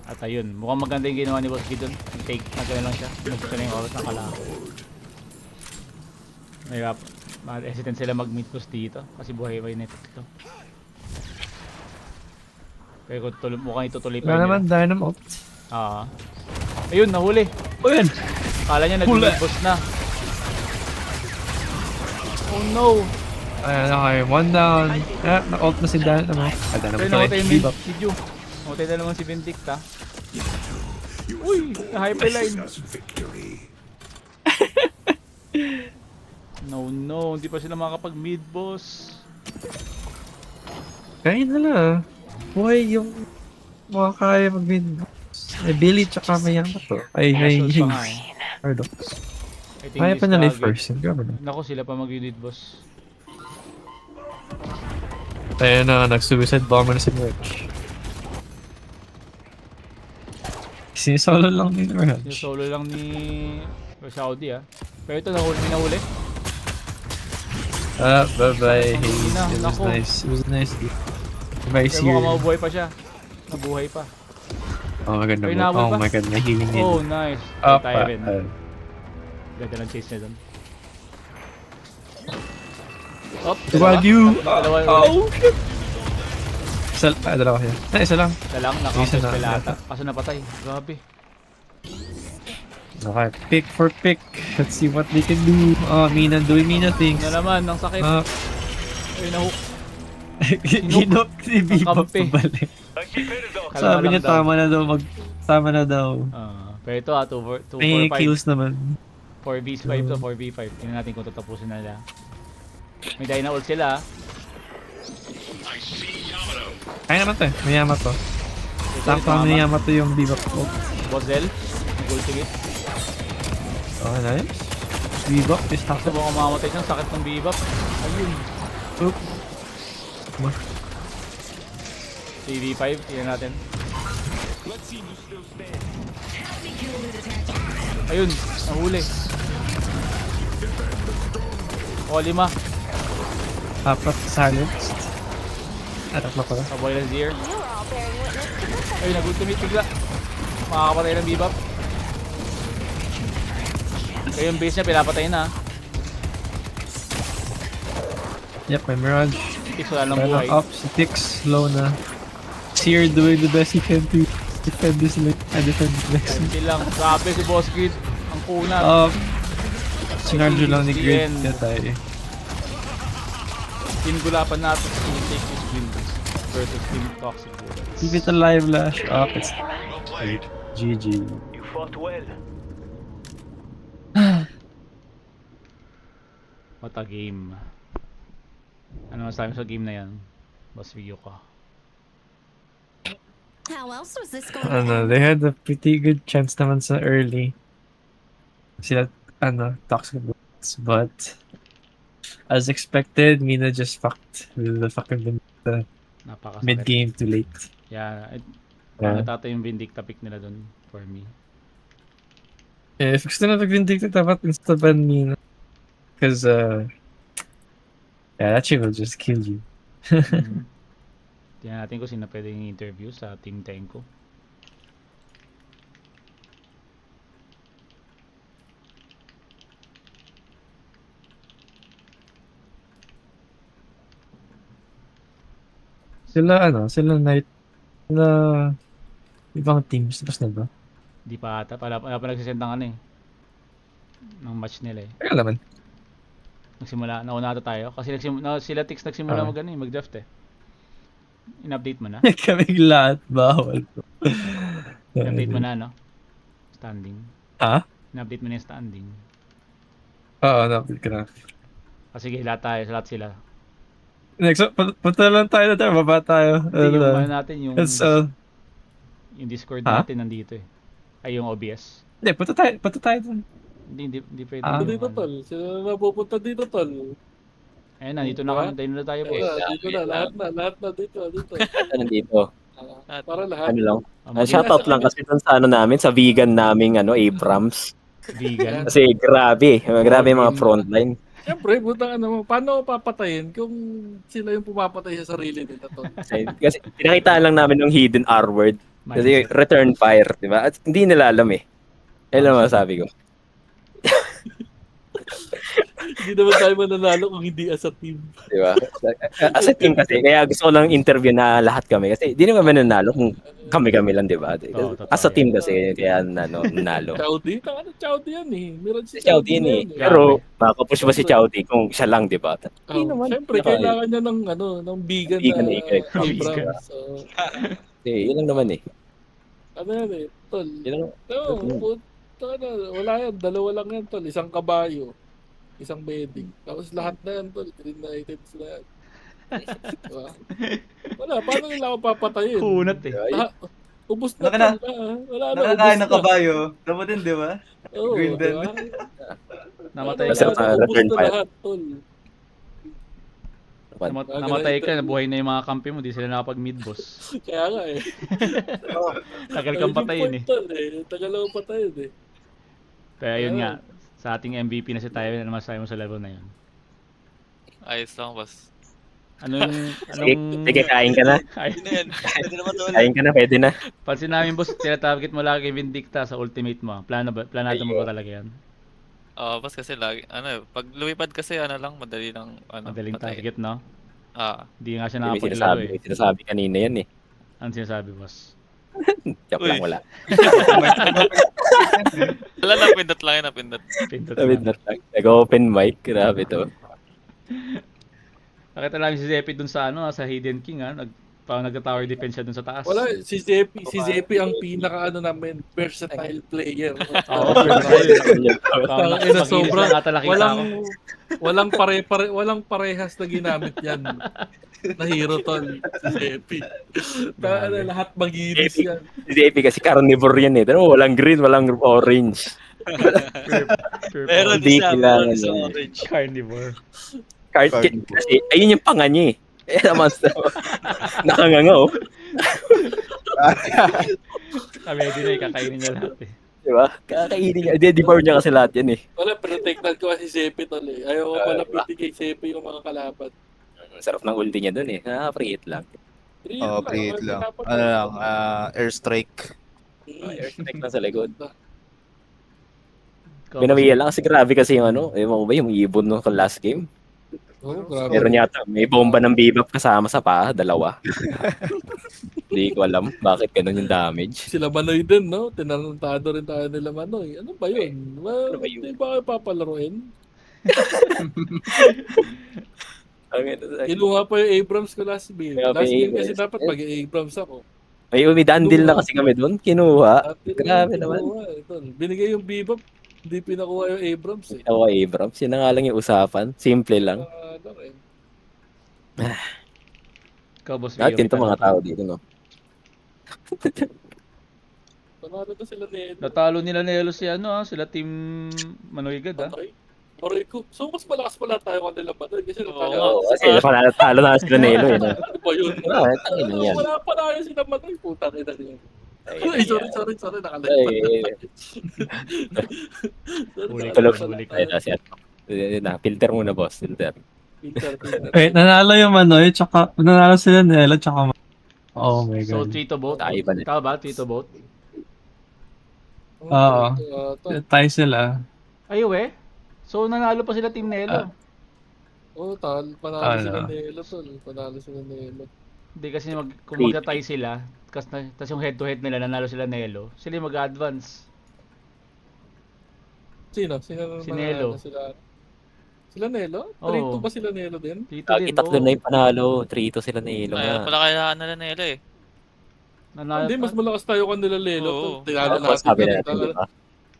At ayun, mukhang maganda yung ginawa ni Boss Gid doon. Take na gano'n lang siya. Nagpunta na yung oras ng kalahati. Mahirap. Hesitant sila mag-meet push dito. Kasi buhay pa yung net ito. Pero kung mukhang itutuloy pa Wala yun. naman, Dynamo. Ayun, nahuli. Oh, yan! Kala niya Huli. nag-meet push na. Oh no! Ayan, okay. 1 down. Ah, na-ult na si Dynamo. Ah, Dynamo Pero to namatay eh. yung Give up. si Ju. Namatay na naman si Vindicta. Uy! Na-hyperline. Victory. No, hindi pa sila makakapag-mid boss. Kaya na lang. Buhay yung mga kaya mag-win. Eh, Billy tsaka may yaman to. Ay, Assault pa nga eh. Paradox. I think Kaya this pa na live target- first. Grabe na. Naku, sila pa mag-unit boss. Kaya na, nag-suicide bomber na si Merch. Sinisolo lang ni Yung Merch. solo lang ni Saudi ah. Pero ito nahuli, minahuli. Ah, bye-bye. Hey, Ina, it was nako. nice. It was nice. Bye, Pero see mukhang you. mabubuhay pa siya. Nabuhay pa. Oh, maganda Ay, mo. nabol Oh pa. my god, may healing yun. Oh, nice. Up, Tayo rin. ah. Ganda ng chase niya doon. Op, Wagyu! Dalawa. Oh, shit! Dalawa kaya. Isa lang. Isa lang, Isa naka-counter na. spell ata. Kaso napatay. Grabe. Okay, pick for pick. Let's see what they can do. Oh, Mina doing Mina things. Na naman, ang sakit. Ah, Ay, nahook. hinok si Bebop kampi. pabalik. Nagsipirid daw. Kalma Sabi lang niya daw. tama na daw. Pero ito 2 May 4 5. kills naman. 4v5 to 4v5. Tingnan natin kung tatapusin na nila. May Dyna ult sila ah. Kaya naman to eh. May Yamato. Sakto may Yamato yung Bebop ko. Bozel. Nag-ultimate. Okay, nice. Bebop is Gusto sakto. mo kumamatay siya. Sakit ng bebop. Ayun. Oop. 3v5. Tingnan natin. Ayun. Nahuli. O, 5. Apat silenced. Atak na pala. Kaboy lang Zier. You were all bearing witness to this. Ayun, nag-ultimate bigla. Makakapatay ng bebop. Kaya yung base niya, pinapatay na. Yep, may Mirage. Tix wala ng Run buhay. up, si Tix, low na. Seer doing the best he can to defend this lane. Defend this next lane. Hindi lang. Grabe si Boss Grid. Ang kuna. Sinarjo lang ni Grid. End. Kaya tayo. Tinggulapan natin si Take This Build versus Team Toxic. Keep it alive, Lash. Up, it's GG. fought well. What a game. Ano masasabi mo sa game na yan? Boss Ryu ka. How else was this going to Ano, end? they had a pretty good chance naman sa early. Sila, toxic bullets, but as expected, Mina just fucked with the fucking Napakasakit. mid-game too late. Yeah. Yeah. Natata yung Vindicta pick nila dun for me. Yeah, if gusto na nag-vindicate, dapat insta-ban Mina. Because, yeah, that shit will just kill you. Tingnan natin kung sino pwedeng interview sa Team Tenko. Sila Knight, sila ibang teams, tapos na ba? Di pa ata. Wala pa nagsisend ng ano eh. Ng match nila eh. Kaya naman. Nagsimula, nauna ata tayo. Kasi sila Tix nagsimula Ah. mag-draft eh. In-update mo na? Kaming lahat, bawal. In-update mo na, no? Standing. Ha? In-update mo na yung standing. Oo, na-update ka na. Sige, lahat sila. Next, punta lang tayo na tayo, baba tayo. Hindi, yung ano natin, yung Discord Ha? natin nandito eh. Ay, yung OBS. Hindi, punta tayo dun. Hindi pwede. Ah. Dito, tol. Sino na pupunta dito, tol? Ayun, nandito na kami. Tayo na tayo, boss. Dito na, lahat na dito. Nandito. Para lahat. Ano lang. Ah, Shoutout lang kasi dun sa ano namin, sa vegan naming Abrams. Vegan. Kasi grabe yung mga frontline. Siyempre, butang ano mo, paano papatayin kung sila yung pumapatay sa sarili nila, tol? Kasi pinakitaan lang namin ng hidden R word. Kasi return fire, di ba? At hindi nila alam eh. Yan lang masasabi ko. Hindi naman tayo mananalo kung hindi as a team. Di ba? As a team kasi, kaya gusto ko lang interview na lahat kami. Kasi di naman nanalo kung kami-kami lang, di ba? Oo, totoo As a team kasi, kaya nanalo. Chowdy? Chowdy yan eh. Meron Si Chowdy yun eh. yan Pero, makapush ba si Chowdy kung siya lang, di ba? Hindi Oh, naman. siyempre, kailangan niya ng vegan Vegan na na egg. Abrams. So, Yun lang naman eh. ano yan eh, tol. Yun lang. Puta na, wala yan. Dalawa lang yan, tol. Isang kabayo. Isang bedding. Tapos lahat na yan, tol. Green na items na yan. Diba? Wala, paano nila ako papatayin? Kunat eh. Lahat, ubus na, Naka na. tol. Wala na, Nakakain ubus ng kabayo. Tama din, di ba? Oo, Green diba? belt. Namatay Basta ka. sa Ubus return na fire. lahat, tol. Namatay ka, nabuhay na yung mga kampi mo. Di sila nakapag-mid boss. Kaya nga eh. Tagal kang patayin eh. Tagal ako patayin eh. Kaya yun nga. Sa ating MVP na si Tayo, na masasabi mo sa level na yun. Ayos lang, boss. Sige, kain ka na. Kain ka na, pwede na. Pansin namin boss, tinatarget mo lagi kay Vindicta sa ultimate mo. Planado mo ba talaga yan? Boss kasi lagi, pag lumipad kasi madali lang, Madaling patayin. target, no? Di nga siya May nakapaglaro may eh. sinasabi kanina yan eh. Ano sinasabi boss? Joke lang, wala. Wala, napindot lang yun, napindot. Pindot Sabi lang. na nag-open mic, grabe to. Nakita namin si Zepi dun sa sa Hidden King parang nagka-tower defense siya dun sa taas. Wala, si Zepi ang pinaka namin versatile player. Oo, parang Ina, sobrang natalaki ako. walang parehas na ginamit yan na hero tol si Zepi. Lahat maginis yan. Si JP kasi carnivore yan eh. Pero walang green, walang orange. Meron Hindi kailangan carnivore. Kasi ayun yung panga niya eh. Eh naman, nakanganga oh. Kami din na kakainin niya lahat eh. Diba? Kakainin niya. Devour niya kasi lahat yan eh. Wala, protected ko si Zepi tol eh. Ayaw ko pala piti kay Zepi yung mga kalaban. Sarap ng ulti niya dun eh. Nakaka-free hit lang. Oo, Pre-hit lang. Ano lang, airstrike. Airstrike lang sa likod. Pinamiya lang kasi grabe kasi yung yung ibon nung last game. Oh, grabe. Meron yata, may bomba ng bebop kasama sa paa, dalawa. Hindi ko alam bakit ganun yung damage. Sila Manoy din, no? Tinarantado rin tayo nila Manoy. Ano ba yun? Ano ba yun? Hindi ba kayo papalaruin? Ang Kinuha pa yung Abrams ko last game. Kaya Last game Abrams. kasi dapat mag-Abrams ako. May umidandil na kasi kami doon. Kinuha. Grabe naman. Binigay yung bebop, hindi pinakuha yung Abrams eh. Ako, Abrams. Yun na nga lang yung usapan. Simple lang. Ikaw, Boss Lahat Rio, yun to may mga tanong tao ka? dito, no? Panalo na sila ni Edo. Natalo nila Nelo si sila Team Manoygad Aray ko. So, mas malakas pala tayo kanila ba? Kasi natalo. Oo, kasi talo na sila Nelo, eh. No? Ano ba yun? Tangin yan. Wala pa na sila Manoy. Puta kita niya. Ay, sorry. Nakalagay Huli Tulog. huli ka. Ayun na, si Ato. Filter muna, boss. Filter. Wait, nanalo yung Manoy, tsaka nanalo sila Nelo, tsaka oh my So, god. 3 to vote. Tayo ba na? Tama ba? 3 to vote? Oo. Tayo sila. Ay, we. So, nanalo pa sila Team Nelo. Panalo sila Nelo, tol. Panalo sila Nelo. Hindi kasi kung magka-tie sila, tas yung head-to-head nila, nanalo sila Nelo, sila yung mag-advance. Sino? Sino Si Nelo. Sila Nelo? Oo. 3-2 ba sila Nelo din? 3-2 Lagi din. tatlo na yung panalo. 3-2 sila Nelo Kaya nga. pala kailangan nila nila eh. Hindi, mas malakas tayo kanila Nelo. Oo. Tol. Tinalo Mas sabi natin. natin, di ba?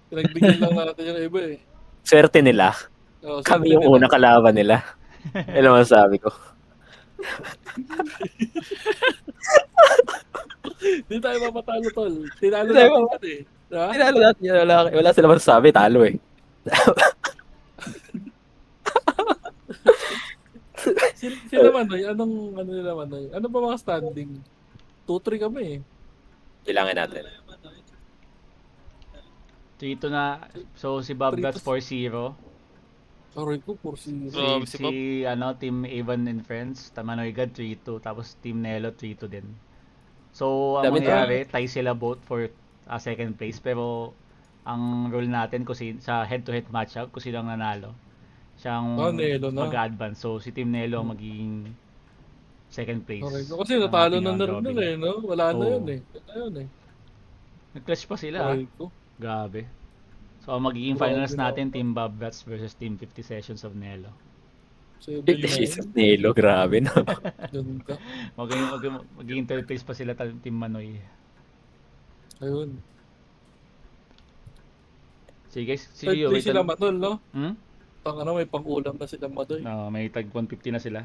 Pinagbigyan lang natin yung iba eh. Swerte nila. Oo, Kami sabi yung nila. unang kalaban nila. Yan ang masabi ko. Hindi tayo mapatalo, tol. Tinalo Hindi tayo natin eh. Diba? Tinalo natin yan. Wala sila masasabi. Talo eh. Sila Manoy, ano nila Manoy? Ano ba mga standing? 2-3 kami eh. Bilangin natin. 3-2 na. So, si Bobcats 4-0. Aray ko, 4-0. Grabe si Bob. Team Avon and Friends, Manoygad 3-2, tapos Team Nelo 3-2 din. So, ang Dami mangyayari, tie sila both for second place, pero ang rule natin sa head-to-head matchup, kung sino ang nanalo, siyang Nelo na. mag-advance. So, si Team Nelo ang magiging second place. Aray ko, kasi natalo ng na ating rin round nila robin. eh, no? Wala na Oo. yun eh. Wala yun eh. Nag-clutch pa sila. Aray ko. Grabe. So, ang magiging Grabe finals na. natin, Team Bobcats versus Team 50 Sessions of Nelo. 50 Nelo. Grabe na. Ganda. Magiging third place pa sila Team Manoy. Ayun. Sige guys, Third Rio, place sila Matol, no? Tanga na, may pang-ulam na sila Matoy. No, may tag 150 na sila.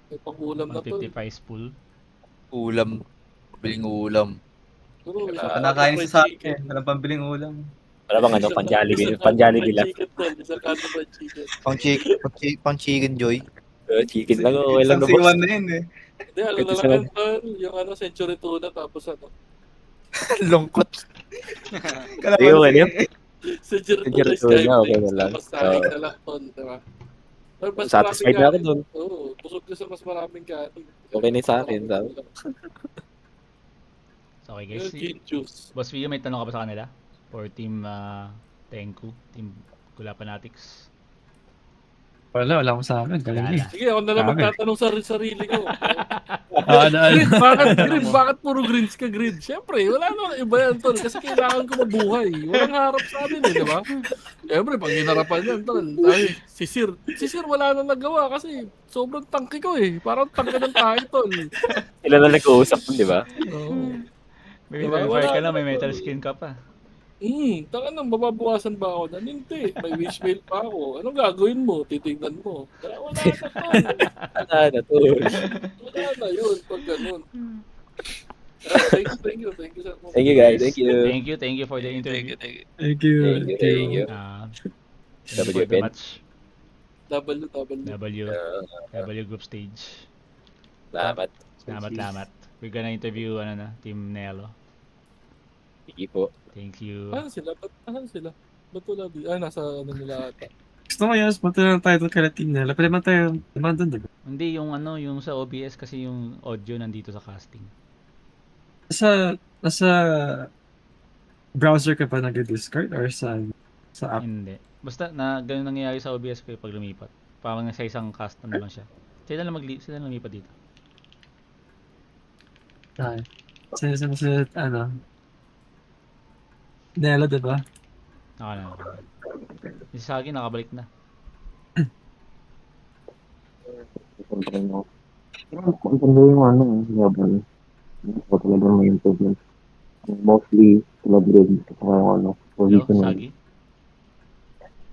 May pang-ulam na tol. 150 prize pool. Ulam. Biling ulam. Siguro, Nakain sa akin. Walang pambiling ulam. Wala bang Pan-Jollibee lang. Isang kanto fried chicken. Pang chicken joy. Chicken lang, okay lang Isang na boss. siwan na yun eh. Hindi, alam na lang yan, tol. Yung century tuna, tapos Lungkot. Ayun, ano yun? century Century tuna, tuna, okay na lang. tapos kain na lang, tol. Diba? Mas Satisfied maraming na ako kanin. dun. Oo, busog ka sa mas maraming kanin. Okay na sa akin, sabi. So okay guys, Gin juice. Boss Rio, may tanong ka ba sa kanila? For Team Tenku, Team Gulapanatics. Wala akong sa akin. Galing eh. Sige, ako na lang Grabe. magtatanong sa sarili ko. Ano? Grid, bakit puro grids ka, Grid? Siyempre, wala naman iba yan, tol. Kasi kailangan ko mabuhay. Walang harap sa amin eh, di ba? Siyempre, pag hinarapan yan, tol. Ay, si Sir wala na nagawa kasi sobrang tangki ko eh. Parang tangki ng tayo, tol. Sila na nag-uusap dun, di ba? Oo. May Diba? fire ka na, Wala may na, metal tol. skin ka pa. Taka nang mababawasan ba ako? Hindi. May wishmail pa ako. Anong gagawin mo? Titignan mo. Wala na, tol. Ano na to? Wala na yun pag ganun. Thank you. Thank you guys, thank you. Thank you for the Thank interview. you, thank you. Thank you. Thank you. Thank you for the WPN. match. W group stage. Salamat. Salamat. We're gonna interview Team Nelo. Sige po. Thank you. Asan sila? Ba't wala di? Nasa nila ata. Gusto ko yun, punta na tayo doon kala team nila. Pwede man tayo, naman doon, diba? Hindi, yung sa OBS kasi yung audio nandito sa casting. Nasa browser ka pa nag-discard or sa app? Hindi. Basta ganun nangyayari sa OBS ko pag lumipat. Parang sa isang cast lang siya. Sila lang lumipat dito. Ay. Sa Nela, diba? Na. Yung sa akin, nakabalik na. So, talagang may improvement. Mostly, tulad rin sa mga ano, Hello, position Sagi?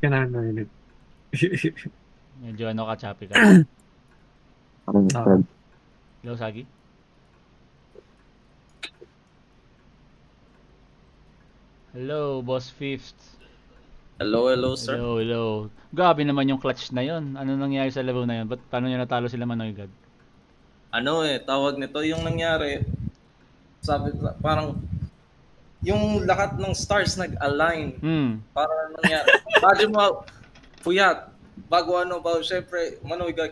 Kailangan na yun. Medyo ano ka, choppy ka. parang Ah. said. Hello, Sagi? Hello, Boss Fifth. Hello, hello, sir. Hello, hello. Grabe naman yung clutch na yon. Ano nangyari sa laro na yun? Ba't paano nyo natalo sila Manoy God? Ano tawag nito yung nangyari, sabi parang yung lahat ng stars nag-align para nangyari. Imagine mo, puyat, bago syempre,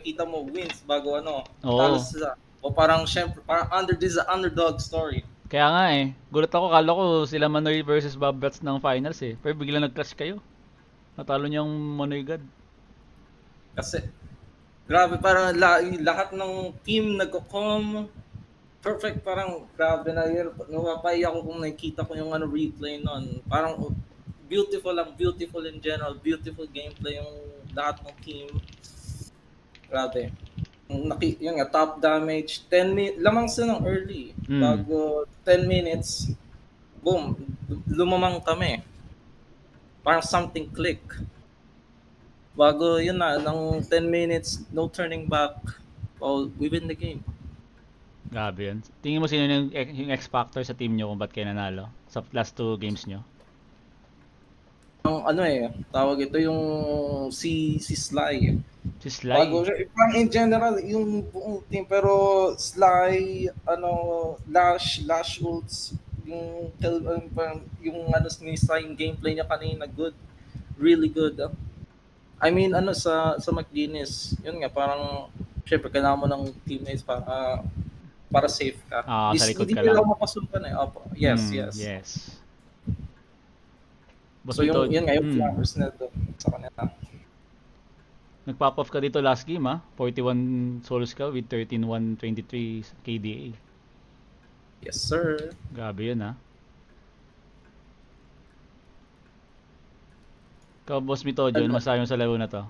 kita mo wins bago Oo. talo sila. O parang syempre, parang this is an underdog story. Kaya nga eh. Gulat ako, kala ko sila Manoy versus Bobrats ng finals eh. Pero biglang nag-clutch kayo. Natalo niyo yung Manoy God. Kasi, grabe, parang lahat ng team nagko-com. Perfect, parang grabe na yun. Napapay ako kung nakikita ko yung replay nun. Parang beautiful in general. Beautiful gameplay yung lahat ng team. Grabe. Yung top damage, 10 minutes, lamang sila ng early. Bago 10 minutes, boom, lumamang kami. Parang something click. Bago yun na, ng 10 minutes, no turning back, we win the game. Grabe yun. Tingin mo sino yung X-Factor sa team nyo kung ba't kayo nanalo? Sa last 2 games nyo? Ang tawag ito yung si Sly. Si Sly? Bago siya, parang in general, yung buong team, pero Sly, Lash Ults, yung ni Sly, yung gameplay niya kanina, good. Really good. I mean, sa McGuinness, yun nga, parang, syempre, kailangan mo ng teammates para safe ka. Sa likod Hindi ka lang. nila mapasukan eh. Opo. Yes. So yung flowers na doon sa kanila. Nag-pop off ka dito last game 41 souls ka with 13,123 KDA. Yes, sir. Grabe yun Ikaw, Boss Mitojo, ano masabi mo sa laro na to?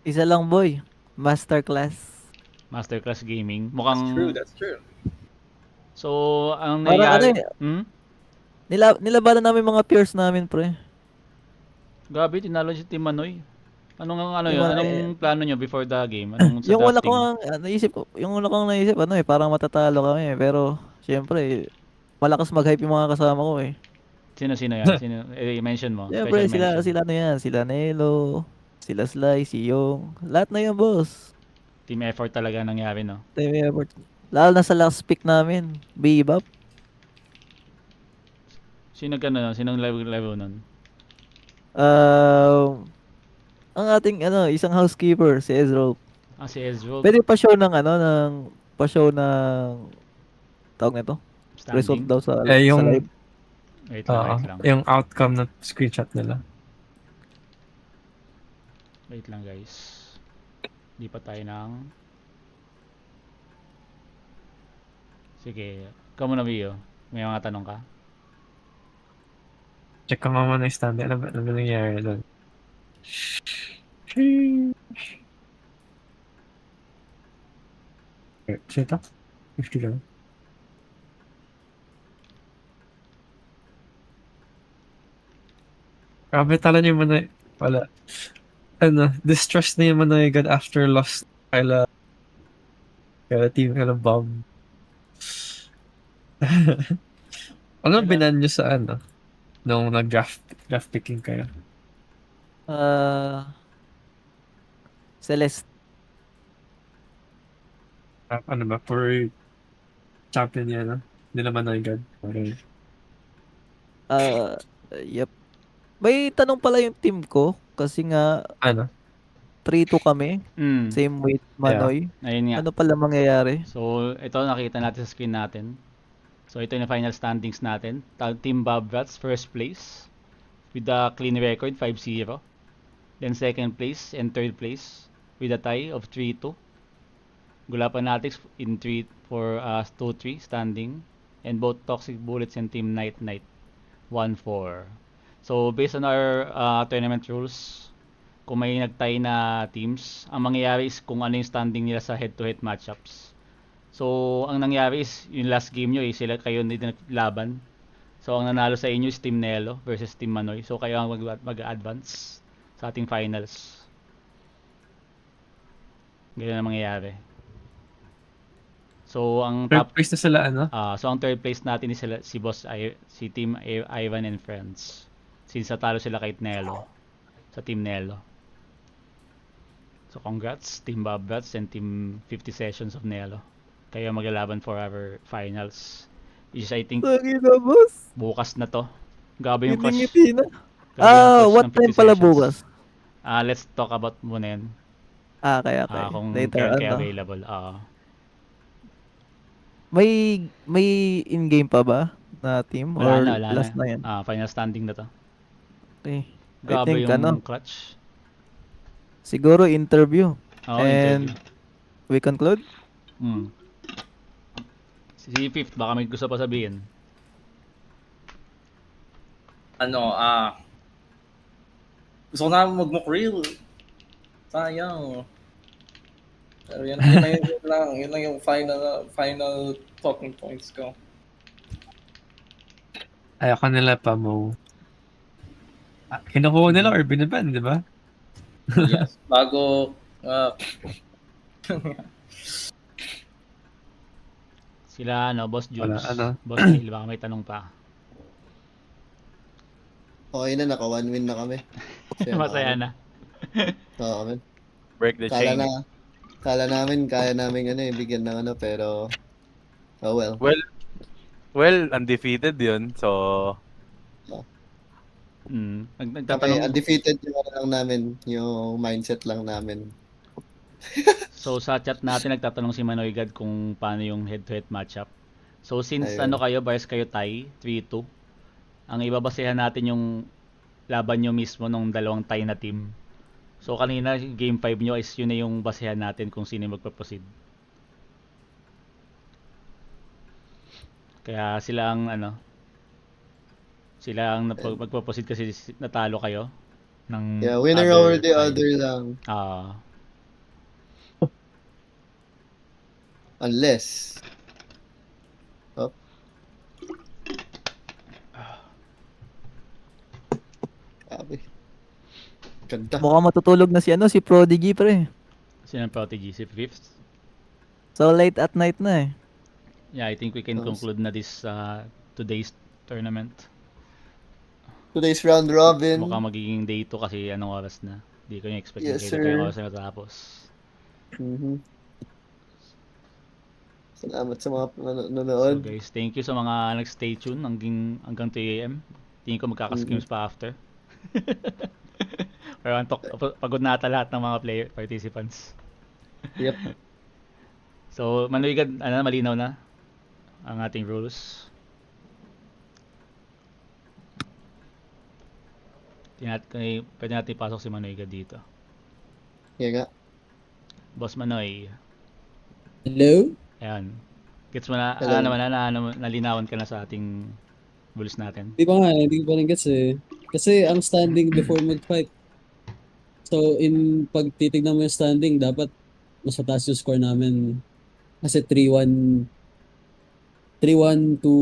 Isa lang, boy. Masterclass. Masterclass Gaming. Mukhang... That's true. So, ang nangyari... Nilabanan namin mga peers namin, pre. Grabe, tinalo si Team Manoy. Anong plano nyo before the game? Anong Yung una kong naisip, parang matatalo kami. Pero, syempre, malakas mag-hype yung mga kasama ko eh. Sino yan? I-mention mo. Syempre, sila Nelo, sila Sly, si Yong. Lahat na yun, boss. Team effort talaga nangyari, no? Team effort. Lalo na sa last pick namin, Bebop. Sinong level nun? Ang ating isang housekeeper, si Ezro. Si Ezro. Pwede pa-show ng tawag nito? Standing? Result daw sa yung, live. Wait lang. Yung outcome na screenshot nila. Wait lang, guys. Lipat tayo ng... Sige. Ikaw muna, Bio. May mga tanong ka? Check ko muna yung stand. Ano ba nangyari doon? Sito? 50 lang. Grabe tala niyo muna. Wala. Distrust na yung Manoy God after lost kaila team bomb. Ano binan nyo sa nung nag-draft picking kayo? Celeste. Ano ba? For champion niya, no? Hindi naman Manoy God. Okay. Yep. May tanong pala yung team ko kasi nga 3-2 kami. Same with Manoy. Yeah. Ayun nga. Ano pala mangyayari? So, ito nakita natin sa screen natin. So, ito yung final standings natin. Team Bobrats, first place with a clean record, 5-0. Then second place and third place with a tie of 3-2. Gulapan Fanatics in 2-3 standing. And both Toxic Bullets and Team Night 1-4. So, based on our tournament rules, kung may nag-tie na teams, ang mangyayari is kung ano yung standing nila sa head-to-head matchups. So, ang nangyari is, yung last game nyo, sila kayo hindi naglaban. So, ang nanalo sa inyo is Team Nelo versus Team Manoy. So, kayo ang mag-advance sa ating finals. Ganyan ang mangyayari. So, ang Third place na sila, ano? so, ang third place natin is si Team Ivan and Friends. Since natalo sila kay Nelo. Sa Team Nelo. So, congrats, Team Bobrats and Team 50 Sessions of Nelo. Kayo maglalaban for our finals. Which is, I think, boss. bukas na to. Grabe yung crush. Ngiti na. Grabe yung crush What ng 50 time pala Sessions. bukas? Let's talk about muna yan. Kaya. Kung Later kaya on, no? available. May in-game pa ba na team? Or Wala last na. na yan? Final standing na to. Okay. Grabe I think, yung clutch. Siguro interview. And we conclude? Si Fifth, baka may gusto pa sabihin. Gusto ko na mag-mockrill. Sayang. Pero yun lang yung final talking points ko. Ayoko nila pa mo. Kinukuha nila or binaban, di ba? Yes. Bago Sila, Boss Jules. Wala, Boss Neil, baka may tanong pa. Okay na, naka 1 win na kami. Masaya na. Oo, man. Break the chain. Kala namin, kaya namin bigyan ng pero oh well. Well, undefeated yun, so... Kami, undefeated yung lang namin, yung mindset lang namin. So sa chat natin nagtatanong si Manoy God kung paano yung head-to-head matchup. So since Ayun. bars kayo tie, 3-2, ang ibabasehan natin yung laban nyo mismo ng dalawang tie na team. So kanina game 5 nyo is yun na yung basehan natin kung sino yung magpaproceed. Kaya sila ang magpaproceed kasi natalo kayo ng Yeah, winner over the other lang. Unless Ganda. Mukhang matutulog na si Prodigy, pre. Sino ang Prodigy? Si Fifth? So late at night na eh. Yeah, I think we can conclude na this today's tournament. Today's round robin. Mukhang magiging day 2 kasi anong oras na. Hindi ko yung expect Yes, sir. kayo oras na natapos. Salamat sa mga nanonood. So guys, thank you sa mga nag-stay tuned hanggang 2 AM. Tingin ko magkakaskims pa after. Pero pagod na ata lahat ng mga participants. Yep. So, Manoy, malinaw na ang ating rules. Pwede natin ipasok si Manoy dito. Yeah nga. Boss Manoy. Hello? Ayan. Gets mo na, nalinawan ka na sa ating rules natin. Hindi pa nga, hindi ko pa rin gets eh. Kasi ang standing before mag-fight. So, pag titignan mo yung standing, dapat mas mataas yung score namin. Kasi 3-1 to...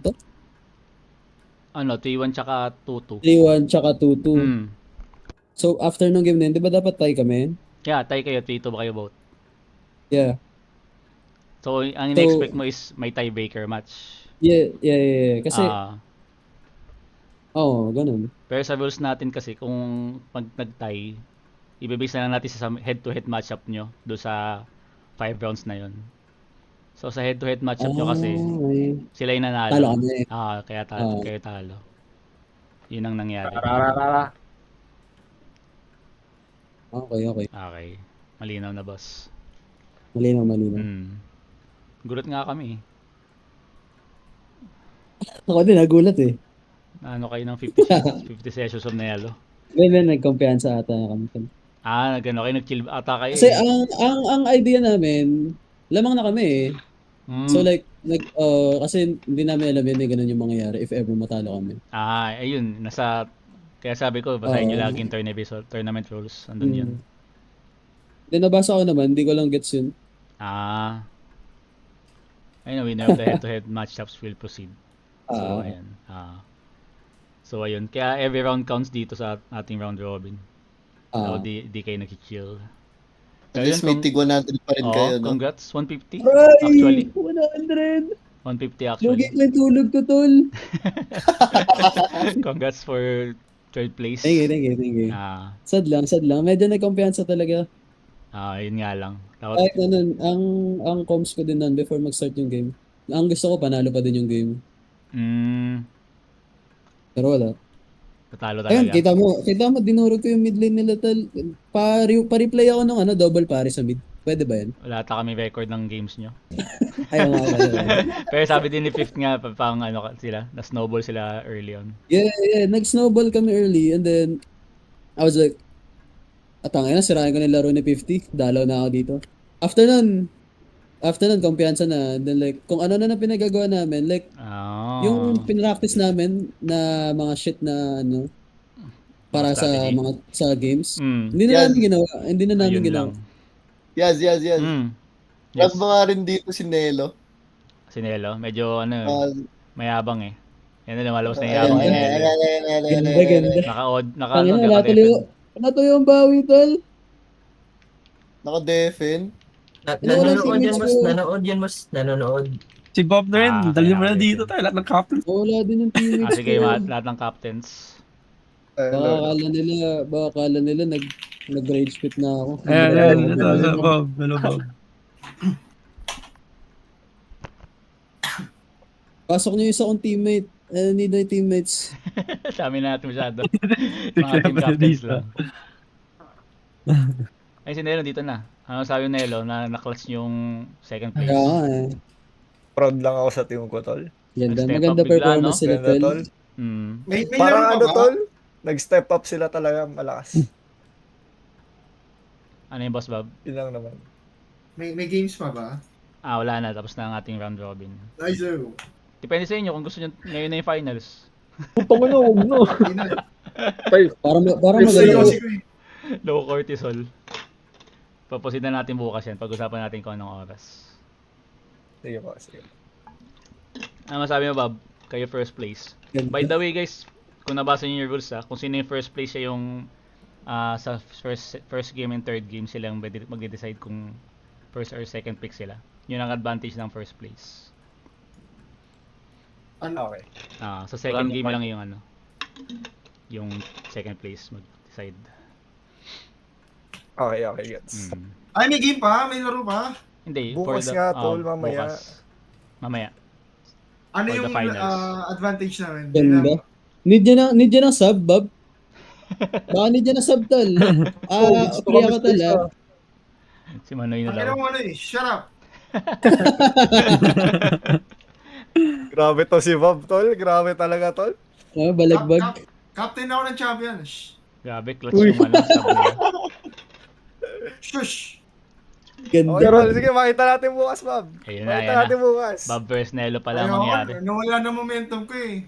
Ito? 3-1 tsaka 2-2. 3-1 tsaka 2-2. So, after nung game na yun, di ba dapat tie kami? Yeah, tie kayo. 3-2 ba kayo both? Yeah. So, ang in-expect mo is may tiebreaker match. Yeah. Kasi... ganun. Pero sa rules natin kasi, kung pag nag-tie, ibibase na lang natin sa head-to-head matchup nyo do sa 5 rounds na yon. So sa head-to-head matchup nyo kasi, sila yung nanalo. Talo kami. Kaya kayo talo. Yun ang nangyari. Okay. Malinaw na, boss. Malinaw. Gulat nga kami. Ako din, nagulat eh. Kayo ng 50 sessions of Nelo? Nagkumpiyansa ata kami. Kayo nag-chill ata kayo. Kasi ang idea namin, lamang na kami eh. So kasi hindi namin alam yun ganun yung mangyayari if ever matalo kami. Ayun. Kaya sabi ko, basahin nyo lagi yung tournament rules. Andun yun. Then nabasa ko naman, hindi ko lang gets yun. Ah. Ayun, winner of the head-to-head matchups will proceed. So, ayan. So, ayun. Kaya every round counts dito sa ating round robin. So, di kayo nag-chill. At least may tig 100 pa rin kayo, no? Congrats. 150. Aray! Actually. 100! 150 actually. Lugi lang tulog ko, tol. Congrats for third place. Thank you. Sad lang. Medyo nagkumpiyansa talaga. Yun nga lang. Kahit ganun, ang comms ko din nun before mag-start yung game. Ang gusto ko, panalo pa din yung game. Pero wala. Natalo talaga. Ayun, kita mo, dinurog ko yung mid lane nila, tol. Pa-replay ako ng double pare sa mid. Pwede ba yan? Wala ata kami record ng games nyo. Ayaw nga pala. Pero sabi din ni Fifth nga, pang sila, na-snowball sila early on. Yeah. Nag-snowball kami early and then I was like, atangay na, sirahin ko na yung laro ni 50. Dalaw na ako dito. After nun, kumpiyansa na. And then like, kung ano na pinagagawa namin, like, yung pinractice namin na mga shit na para sa games, hindi na namin ginawa. Yes. Yes. Mga rin dito si Nelo. Si Nelo, medyo mayabang eh. Yan na lumalabas na yabang. Ganda. Naka-defend. Natuyo yung bawi, tol. Naka-defend. Nanonood. Si Bob na rin, dali mo na dito tayo, lahat ng captain. Wala din yung teammates. Sige, lahat ng captains. Baka akala nila nag-rage quit na ako. Bob. Hello, Bob. Pasok niyo yung isa kong teammate. Need my teammates. Dami na natin masyado. Mga team captains lang. Ay, si Nelo dito na. Ano sabi yung Nelo na na-clutch yung second place? Proud lang ako sa team ko, tol. Maganda performance sila, tol. Parang tol? Nag-step up sila talaga malakas. Ano yung boss, Bob? Yun lang naman. May games pa ba? Wala na. Tapos na ang ating round robin. Nice. Depende sa inyo kung gusto nyo ngayon na yung finals. Huwag no. Para maganda. Low cortisol. Papusin na natin bukas yan. Pag-usapan natin kung anong oras. Sige po, sige. Ano masabi mo, Bob? Kayo first place. By the way, guys, kung nabasa niyo yung rules, kung sino yung first place siya yung sa first game and third game sila mag-decide kung first or second pick sila. Yun ang advantage ng first place. Okay. Sa second game lang yung second place mag-decide. Okay, gets. Ay, may game pa? May laro pa? Hindi. Bukas nga, tol, mamaya. Mamaya. Ano For yung the finals. advantage namin? Ganda. Need niya ng sub, Bob? Baka need niya ng sub, tol. Free ako, tol, Si Manoy na daw. Shut up! Grabe to si Bob, tol. Grabe talaga, tol. Balagbag. Captain ako ng champion. Grabe, clutch yung sub niya. Shush! Ganda. Okay, tol. Sige, makita natin bukas, Bob. Ayun Makita natin bukas. Bob vs. Nelo pala mangyari. Nawala na momentum ko eh.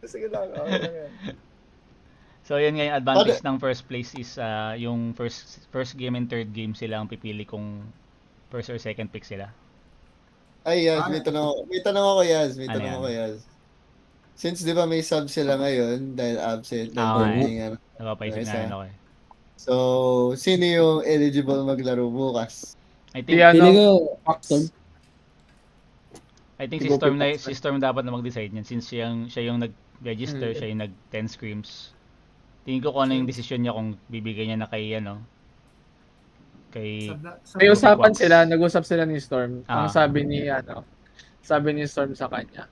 Sige lang, okay lang yan. So yun nga yung advantage ng first place is yung first game and third game sila ang pipili kung first or second pick sila. Ay, Yaz, may tanong ako, Yaz. Since di ba may sub sila ngayon dahil absent. Napapaisip na rin ako eh. So, sino yung eligible maglaro bukas? I think si Storm dapat na mag-decide niyan since siya yung nag-register, siya yung nag-10 screams. Tingin ko kung ano yung decision niya kung bibigay niya na kay may usapan sila, nag-usap sila ni Storm. Ang sabi ni Storm sa kanya.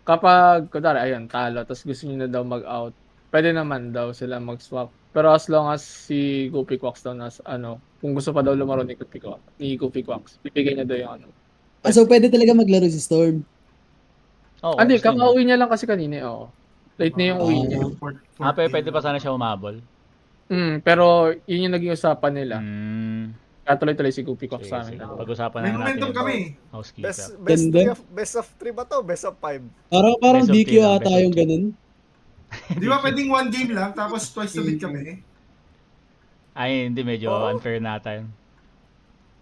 Kapag kunwari talo tapos gusto niya na daw mag-out, pwede naman daw sila mag-swap. Pero as long as si Goofy Quacks daw kung gusto pa daw lumaro ni Goofy Quacks, bibigay niya daw yung So pwede talaga maglaro si Storm? Hindi, kakauwi niya lang kasi kanina, Late na yung uwi niya. Pero pwede pa sana siya umabol. Pero yun yung naging usapan nila. Katuloy-tuloy si Goofy Quacks sa amin. Pag-usapan May na natin momentum kami. Best of 3 ba to? Best of 5? Parang DQ ata yung ganun. Di ba pwedeng one game lang tapos twice to beat kami? Ay, hindi. Medyo Oo. unfair nata yun.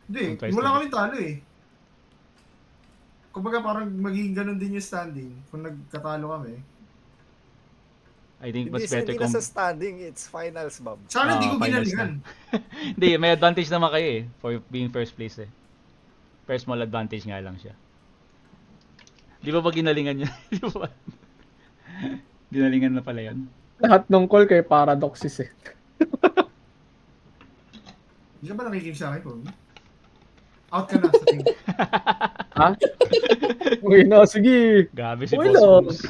Hindi, Yung twice wala to kami talo eh. Kumbaga parang magiging ganun din yung standing kung nagkatalo kami. I think mas Hindi, better hindi kung... na sa standing, it's finals, Bob. Sana hindi ko finals ginalingan. na. Hindi, may advantage naman kayo eh. For being first place eh. First small advantage nga lang siya. Di ba ginalingan niya? Di ba? Ginalingan na pala yan. Lahat ng call kay Paradoxes eh. Hindi ka ba nakikinig sa akin po? Out ka na sa team. Ha? Okay na, sige. Gabi si Okay Boss lang. Bruce.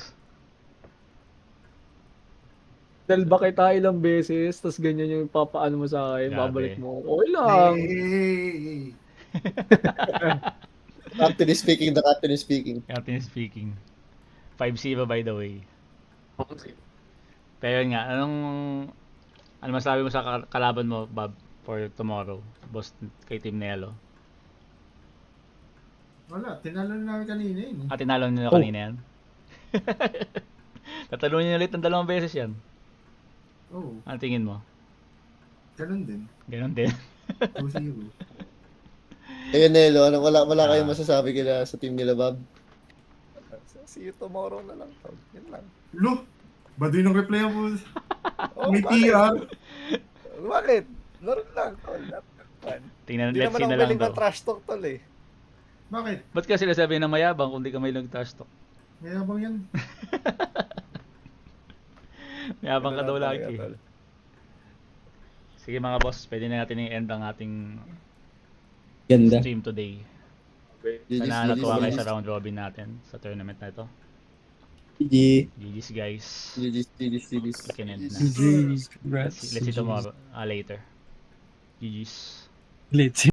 Dahil ba kita ilang beses, tapos ganyan yung papaano mo sa akin, Grabe. babalik mo. Okay lang. Hey. Captain is speaking, the captain is speaking. Captain speaking. 5-0 by the way. Pero yun nga, ano masabi mo sa kalaban mo, Bob, for tomorrow? Boss kay Team Nelo. Wala, tinalo na namin kanina yun. Tinalo nila kanina yan. Tatalunin niyo ulit ng 2 beses yan. Oo. Ano tingin mo? Ganun din. Ganon din. 2-0. Ayun, Nelo, wala kayong masasabi kila sa team nila, Bob? See you tomorrow na lang, tol. Yun lang. Lo, baduy ng replay mo. Oh, May bakit? PR. Bakit? Laro lang, tol. Tingnan, Hindi let's naman see ako na lang galing daw. ng trash talk, tol eh. Bakit? Ba't ka sila sabi ng mayabang kung di ka may trash talk? Mayabang yan. Mayabang ka daw Talaga, lagi. tol. Sige mga boss, pwede na natin i-end ang ating Ganda. stream today. GG's, Sana natuwa kayo GG's. sa round robin natin sa tournament na ito. GG. GG's guys. GG's. We can end na. GG's. Congrats. Let's see tomorrow. Later. GG's. Let's